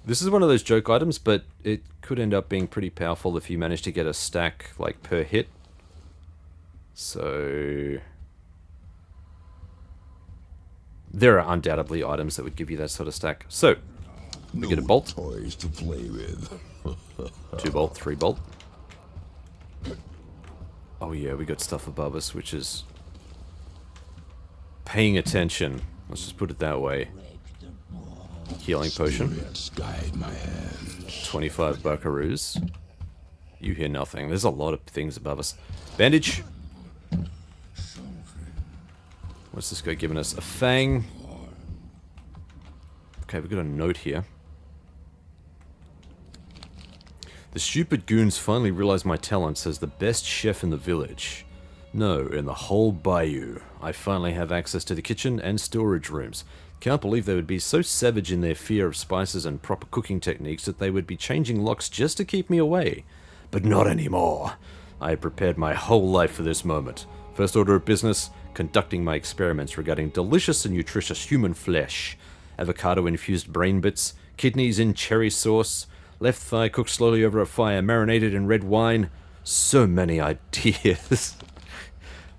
This is one of those joke items, but it could end up being pretty powerful if you manage to get a stack, like, per hit. So... there are undoubtedly items that would give you that sort of stack. So, we get a bolt. Toys to play with. 2 bolt, 3 bolt. Oh yeah, we got stuff above us, which is... paying attention. Let's just put it that way. Healing potion. Guide my hands. 25 buckaroos. You hear nothing. There's a lot of things above us. Bandage. What's this guy giving us? A fang. Okay, we've got a note here. The stupid goons finally realized my talents as the best chef in the village. No, in the whole bayou. I finally have access to the kitchen and storage rooms. Can't believe they would be so savage in their fear of spices and proper cooking techniques that they would be changing locks just to keep me away. But not anymore. I had prepared my whole life for this moment. First order of business, conducting my experiments regarding delicious and nutritious human flesh. Avocado-infused brain bits, kidneys in cherry sauce, left thigh cooked slowly over a fire, marinated in red wine. So many ideas.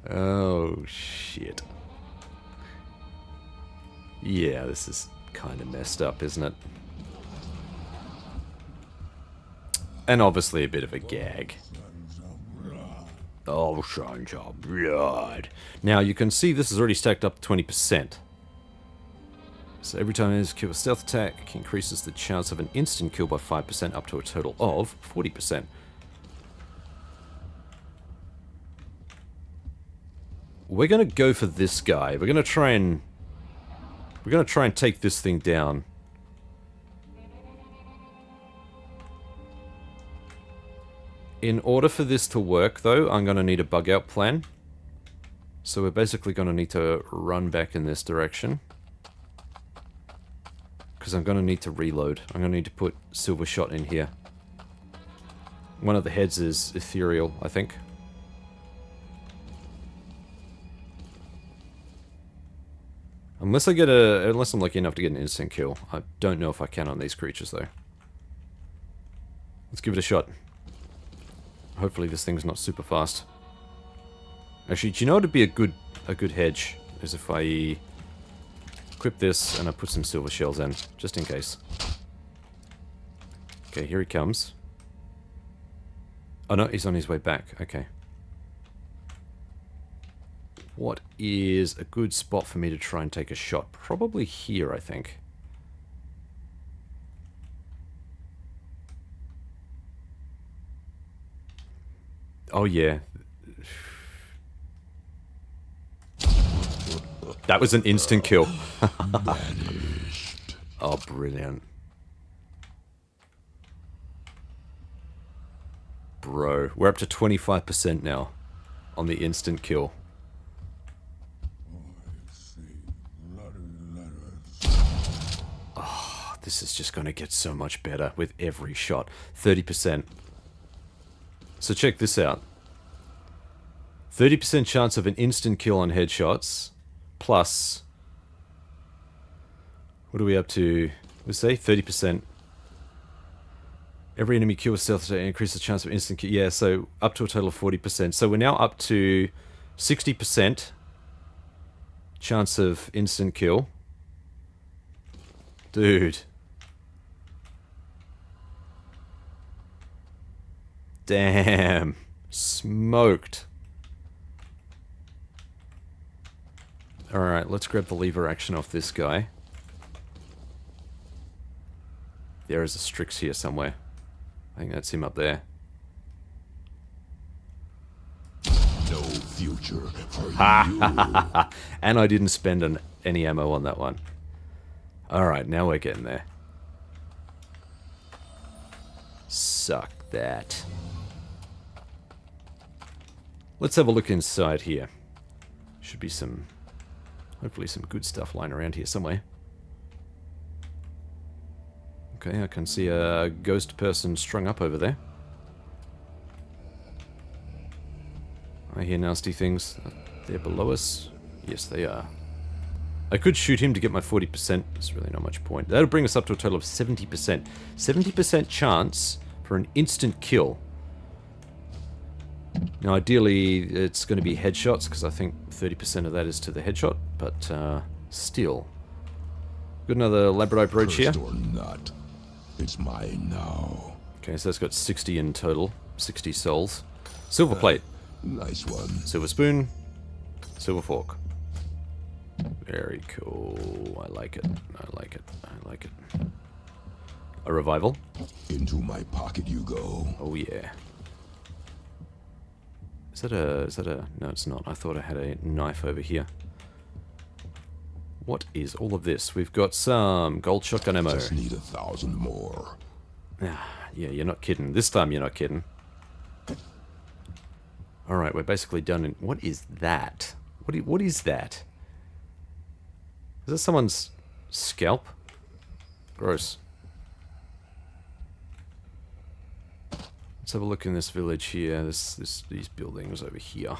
Oh, shit. Yeah, this is kind of messed up, isn't it? And obviously a bit of a gag. Oh, shines of blood. Now, you can see this is already stacked up 20%. So every time it is kill a stealth attack, increases the chance of an instant kill by 5% up to a total of 40%. We're going to go for this guy. We're going to try and take this thing down. In order for this to work, though, I'm going to need a bug out plan. So we're basically going to need to run back in this direction. Because I'm going to need to reload. I'm going to need to put Silver Shot in here. One of the heads is ethereal, I think. Unless I'm lucky enough to get an instant kill. I don't know if I can on these creatures, though. Let's give it a shot. Hopefully this thing's not super fast. Actually, do you know what would be a good hedge? Is if I equip this and I put some silver shells in, just in case. Okay, here he comes. Oh no, he's on his way back. Okay. What is a good spot for me to try and take a shot? Probably here, I think. Oh yeah. That was an instant kill. Oh, brilliant. Bro, we're up to 25% now on the instant kill. Oh, this is just going to get so much better with every shot. 30%. So check this out. 30% chance of an instant kill on headshots, plus... What are we up to? We say 30%. Every enemy kill with stealth attack increases the chance of instant kill. Yeah, so up to a total of 40%. So we're now up to 60% chance of instant kill. Dude. Damn. Smoked. Alright, let's grab the lever action off this guy. There is a Strix here somewhere. I think that's him up there. No future for you. And I didn't spend any ammo on that one. Alright, now we're getting there. Suck that. Let's have a look inside here. Should be some... hopefully some good stuff lying around here somewhere. Okay, I can see a ghost person strung up over there. I hear nasty things. They're below us. Yes, they are. I could shoot him to get my 40%. There's really not much point. That'll bring us up to a total of 70%. 70% chance for an instant kill. Now, ideally, it's going to be headshots, because I think 30% of that is to the headshot, but still. Got another labradorite brooch here. Or not, it's mine now. Okay, so that's got 60 in total. 60 souls. Silver plate. Nice one. Silver spoon. Silver fork. Very cool. I like it. I like it. I like it. A revival. Into my pocket you go. Oh, yeah. Is that a... no, it's not. I thought I had a knife over here. What is all of this? We've got some gold shotgun ammo. Just need 1,000 more. Yeah, you're not kidding. This time you're not kidding. Alright, we're basically done in... What is that? What is that? Is that someone's scalp? Gross. Let's have a look in this village here. These buildings over here.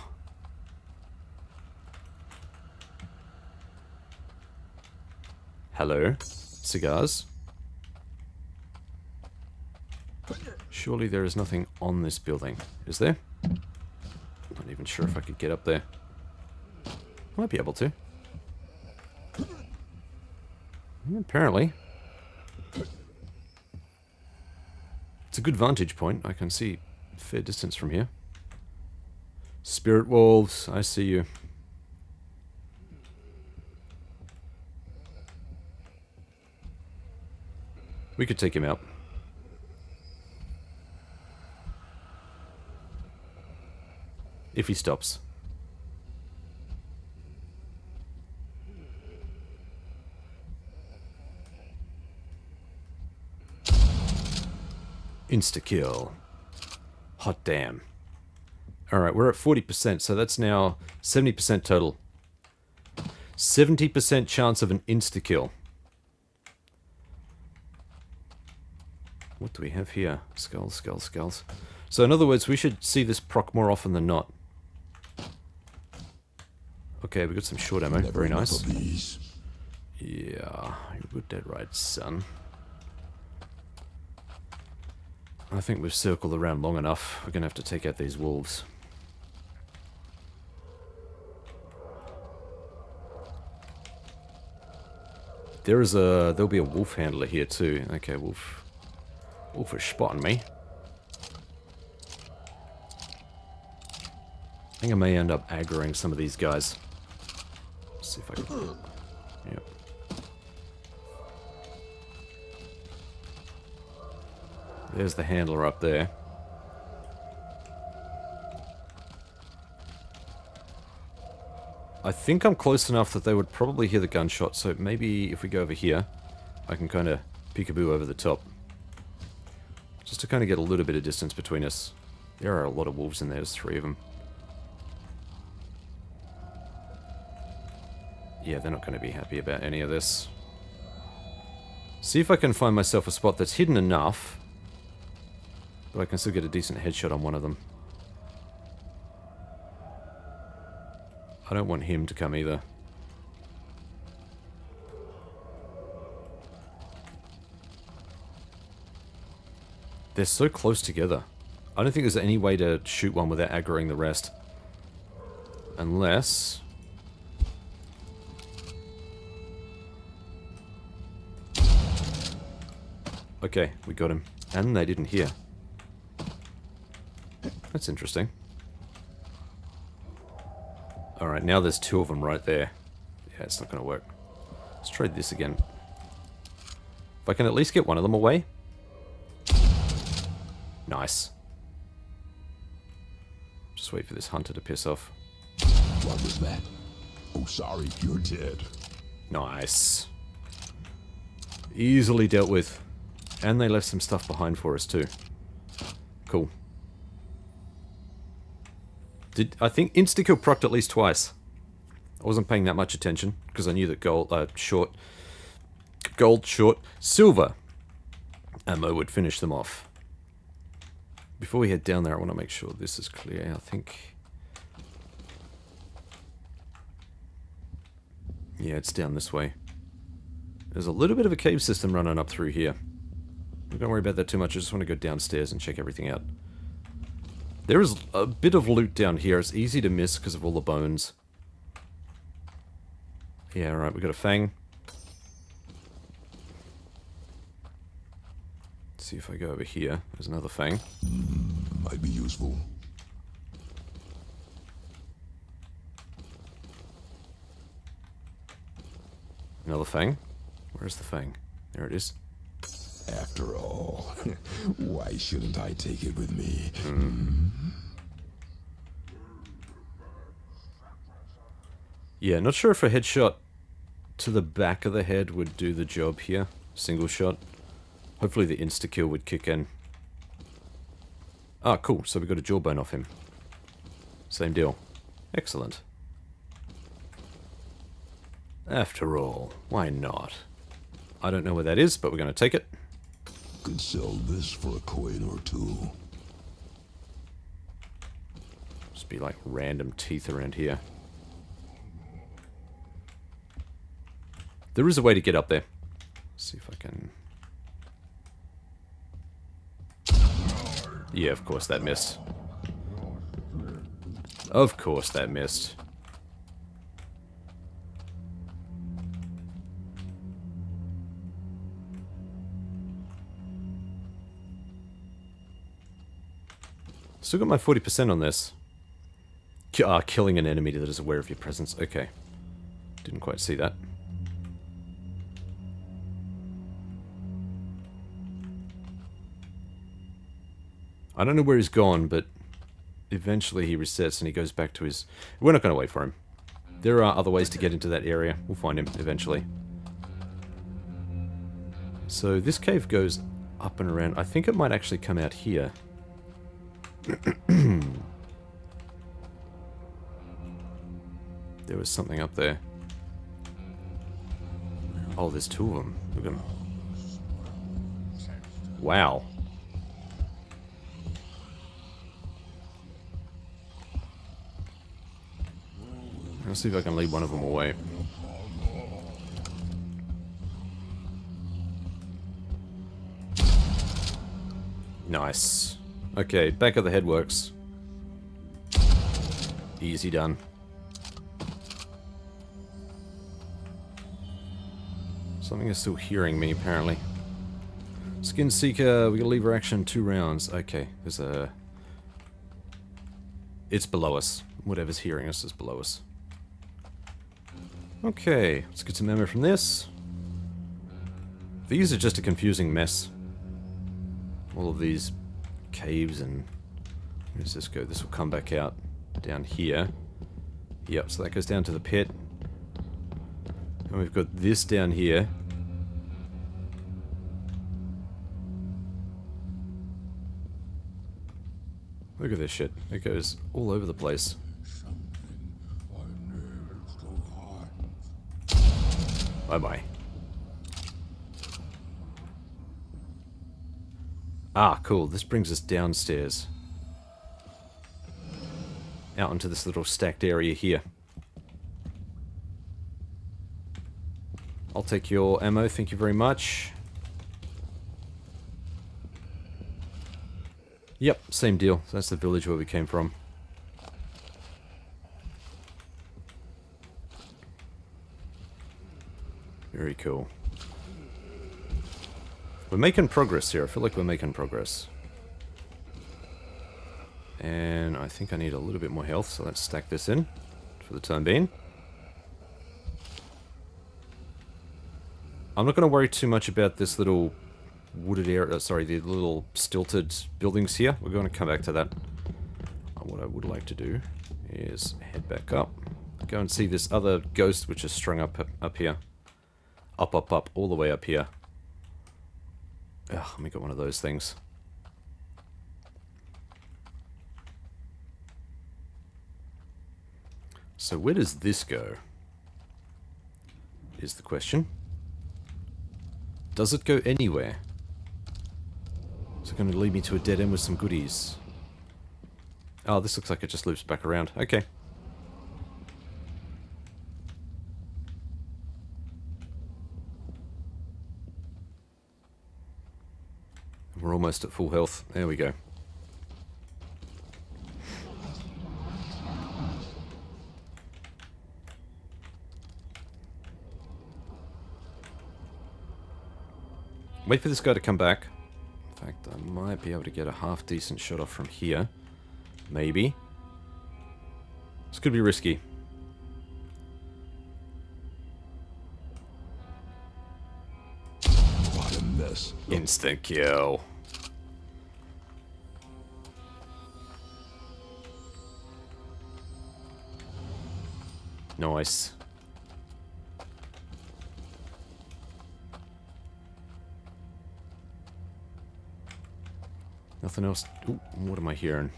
Hello? Cigars? Surely there is nothing on this building. Is there? Not even sure if I could get up there. Might be able to. Apparently. It's a good vantage point. I can see a fair distance from here. Spirit wolves, I see you. We could take him out. If he stops. Insta-kill. Hot damn. Alright, we're at 40%, so that's now 70% total. 70% chance of an insta-kill. What do we have here? Skulls, skulls, skulls. So in other words, we should see this proc more often than not. Okay, we got some short ammo. Very nice. Yeah, you're dead right, son. I think we've circled around long enough. We're going to have to take out these wolves. There'll be a wolf handler here too. Okay, wolf is spotting me. I think I may end up aggroing some of these guys. Let's see if I can... Yep. There's the handler up there. I think I'm close enough that they would probably hear the gunshot, so maybe if we go over here, I can kind of peekaboo over the top. Just to kind of get a little bit of distance between us. There are a lot of wolves in there, there's 3 of them. Yeah, they're not going to be happy about any of this. See if I can find myself a spot that's hidden enough, but I can still get a decent headshot on one of them. I don't want him to come either. They're so close together. I don't think there's any way to shoot one without aggroing the rest. Unless... Okay, we got him. And they didn't hear. That's interesting. Alright, now there's 2 of them right there. Yeah, it's not going to work. Let's try this again. If I can at least get one of them away. Nice. Just wait for this hunter to piss off. What was that? Oh, sorry, you're dead. Nice. Easily dealt with. And they left some stuff behind for us too. Cool. I think insta-kill procced at least twice. I wasn't paying that much attention because I knew that silver ammo would finish them off. Before we head down there, I want to make sure this is clear. I think... Yeah, it's down this way. There's a little bit of a cave system running up through here. Don't worry about that too much, I just want to go downstairs and check everything out. There is a bit of loot down here. It's easy to miss because of all the bones. Yeah, alright, we got a fang. Let's see if I go over here. There's another fang. Might be useful. Another fang. Where's the fang? There it is. After all, why shouldn't I take it with me? Yeah, not sure if a headshot to the back of the head would do the job here. Single shot. Hopefully the insta-kill would kick in. Ah, cool. So we got a jawbone off him. Same deal. Excellent. After all, why not? I don't know where that is, but we're going to take it. Could sell this for a coin or two. Just be like random teeth around here. There is a way to get up there. Let's see if I can... Yeah, of course that missed. Of course that missed. Still got my 40% on this. Killing an enemy that is aware of your presence. Okay. Didn't quite see that. I don't know where he's gone, but eventually he resets and he goes back to his... We're not going to wait for him. There are other ways to get into that area. We'll find him eventually. So this cave goes up and around. I think it might actually come out here. There was something up there. Oh, there's two of them. Look at them. Wow. Let's see if I can lead one of them away. Nice. Okay, back of the head works. Easy done. Something is still hearing me, apparently. Skin Seeker, we got lever action 2 rounds. Okay, there's a... It's below us. Whatever's hearing us is below us. Okay, let's get some ammo from this. These are just a confusing mess. All of these caves and... Where does this go? This will come back out down here. Yep, so that goes down to the pit. And we've got this down here. Look at this shit. It goes all over the place. Bye-bye. Ah, cool. This brings us downstairs. Out into this little stacked area here. I'll take your ammo, thank you very much. Yep, same deal. That's the village where we came from. Very cool. We're making progress here. I feel like we're making progress. And I think I need a little bit more health, so let's stack this in for the time being. I'm not going to worry too much about this little wooded area, sorry, the little stilted buildings here. We're going to come back to that. What I would like to do is head back up. Go and see this other ghost which is strung up here. Up, all the way up here. Ugh, let me get one of those things. So where does this go? Is the question. Does it go anywhere? Is it going to lead me to a dead end with some goodies? Oh, this looks like it just loops back around. Okay. We're almost at full health. There we go. Wait for this guy to come back. In fact, I might be able to get a half-decent shot off from here. Maybe. This could be risky. What a mess. Instant kill. Nice. Nothing else. Ooh, what am I hearing?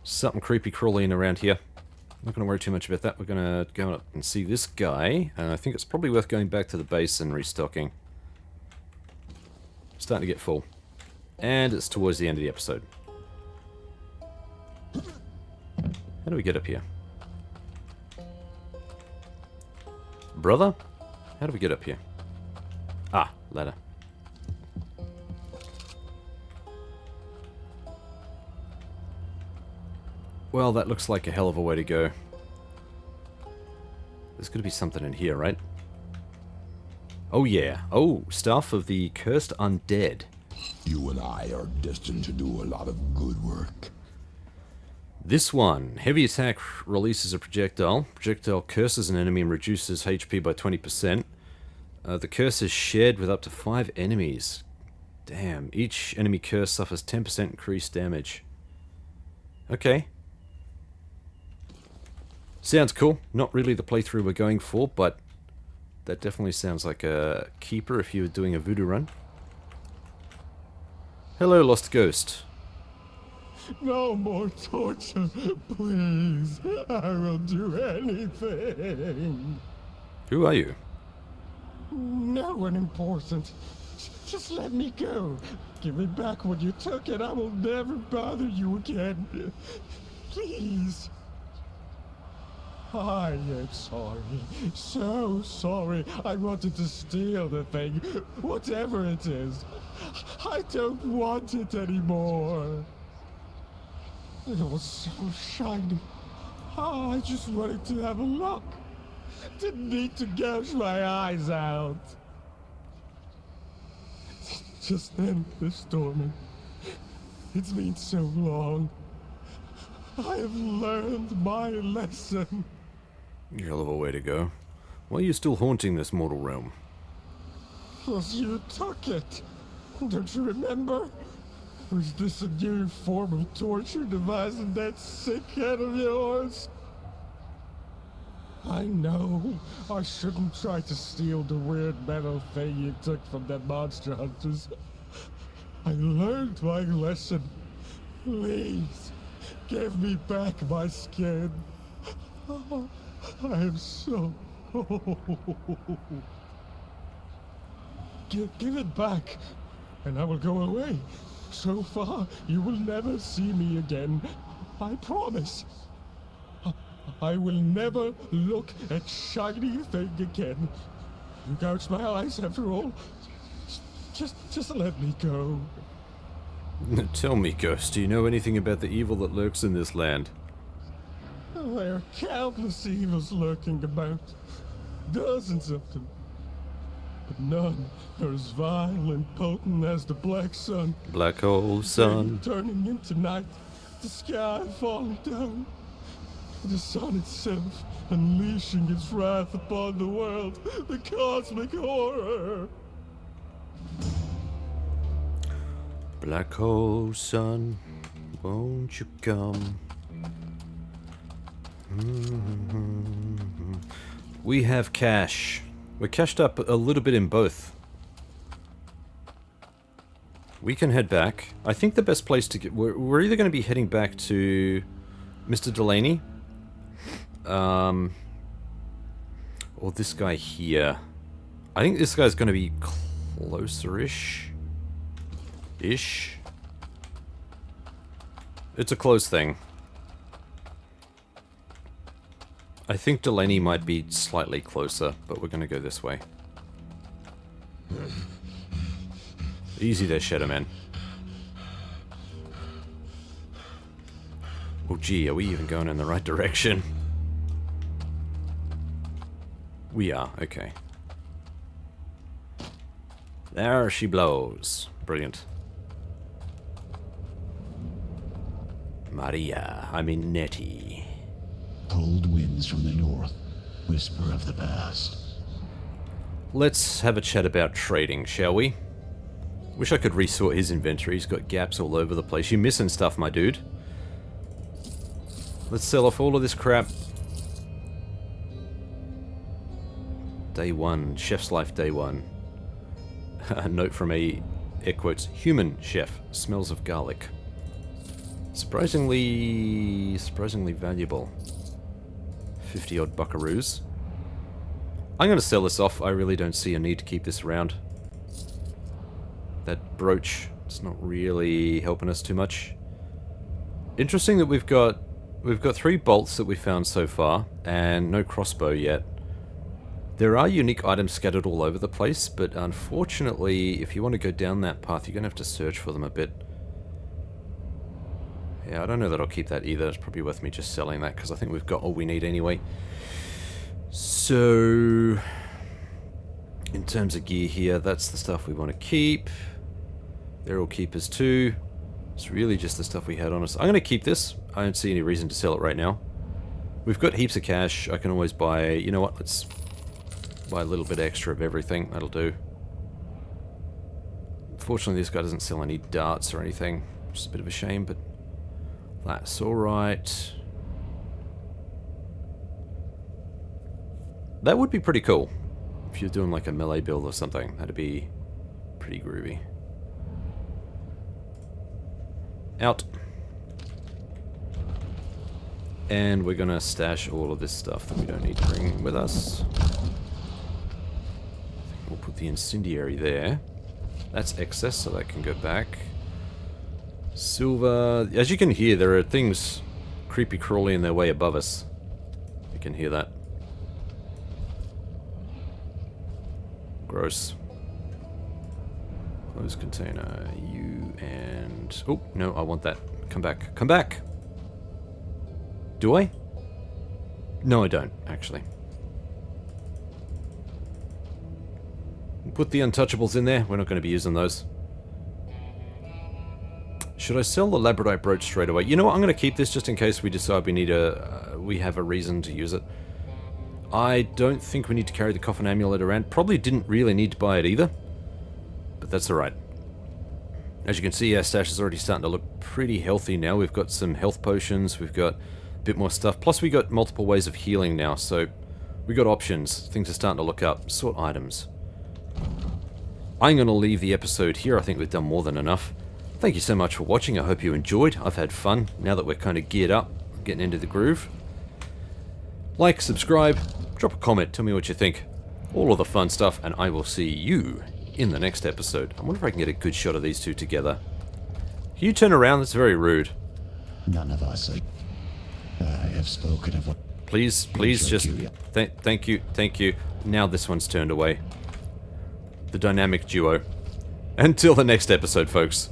Something creepy crawling around here. Not going to worry too much about that. We're going to go up and see this guy. And I think it's probably worth going back to the base and restocking. Starting to get full. And it's towards the end of the episode. How do we get up here? Brother? How do we get up here? Ah, ladder. Well, that looks like a hell of a way to go. There's got to be something in here, right? Oh yeah. Oh, stuff of the cursed undead. You and I are destined to do a lot of good work. This one. Heavy attack releases a projectile. Projectile curses an enemy and reduces HP by 20%. The curse is shared with up to 5 enemies. Damn. Each enemy curse suffers 10% increased damage. Okay. Sounds cool. Not really the playthrough we're going for, but that definitely sounds like a keeper if you were doing a voodoo run. Hello, Lost Ghost. No more torture, please. I will do anything. Who are you? No one important. Just let me go. Give me back what you took and I will never bother you again. Please. I am sorry. So sorry. I wanted to steal the thing. Whatever it is. I don't want it anymore. It was so shiny. I just wanted to have a look. Didn't need to gouge my eyes out. Just then, the storming. It's been so long. I have learned my lesson. You're a hell of a way to go. Why are you still haunting this mortal realm? Because you took it. Don't you remember? Was this a new form of torture devised in that sick head of yours? I know. I shouldn't try to steal the weird metal thing you took from the monster hunters. I learned my lesson. Please, give me back my skin. I am so old. Give it back, and I will go away. So far, you will never see me again. I promise. I will never look at shiny thing again. You gouged my eyes after all. Just let me go. Tell me, Ghost, do you know anything about the evil that lurks in this land? There are countless evils lurking about. Dozens of them. But none are as vile and potent as the Black Sun. Black hole sun. Turning into night, the sky falling down. The sun itself unleashing its wrath upon the world. The cosmic horror. Black hole sun, won't you come? We have cash. We're cashed up a little bit in both. We can head back. I think the best place to get... We're either going to be heading back to Mr. Delaney. Or this guy here. I think this guy's going to be closer-ish. Ish. It's a close thing. I think Delaney might be slightly closer, but we're gonna go this way. Easy there, Shadow Man. Oh gee, are we even going in the right direction? We are, okay. There she blows. Brilliant. Maria, I'm in Nettie. Cold winds from the north, whisper of the past. Let's have a chat about trading, shall we? Wish I could resort his inventory. He's got gaps all over the place. You're missing stuff, my dude. Let's sell off all of this crap. Day one. Chef's life day one. A note from a air quotes, human chef. Smells of garlic. Surprisingly valuable. 50 odd buckaroos. I'm going to sell this off. I really don't see a need to keep this around. That brooch, it's not really helping us too much. Interesting that we've got 3 bolts that we found so far, and no crossbow yet. There are unique items scattered all over the place, but unfortunately, if you want to go down that path, you're going to have to search for them a bit. Yeah, I don't know that I'll keep that either. It's probably worth me just selling that, because I think we've got all we need anyway. So, in terms of gear here, that's the stuff we want to keep. They're all keepers too. It's really just the stuff we had on us. I'm going to keep this. I don't see any reason to sell it right now. We've got heaps of cash. I can always buy... You know what? Let's buy a little bit extra of everything. That'll do. Fortunately, this guy doesn't sell any darts or anything. Which is a bit of a shame, but... That's alright. That would be pretty cool. If you're doing like a melee build or something. That'd be pretty groovy. Out. And we're gonna stash all of this stuff that we don't need to bring with us. We'll put the incendiary there. That's excess, so that can go back. Silver. As you can hear, there are things creepy crawly in their way above us. You can hear that. Gross. Close container. You and... Oh, no, I want that. Come back. Come back! Do I? No, I don't, actually. Put the untouchables in there. We're not going to be using those. Should I sell the labradorite brooch straight away? You know what? I'm going to keep this just in case we decide we need we have a reason to use it. I don't think we need to carry the coffin amulet around. Probably didn't really need to buy it either. But that's alright. As you can see, our stash is already starting to look pretty healthy now. We've got some health potions. We've got a bit more stuff. Plus we got multiple ways of healing now. So we got options. Things are starting to look up. Sort items. I'm going to leave the episode here. I think we've done more than enough. Thank you so much for watching. I hope you enjoyed. I've had fun now that we're kind of geared up, getting into the groove. Like, subscribe, drop a comment, tell me what you think. All of the fun stuff, and I will see you in the next episode. I wonder if I can get a good shot of these two together. Can you turn around? That's very rude. None of us. I have spoken of what... Please just... Thank you. Now this one's turned away. The dynamic duo. Until the next episode, folks.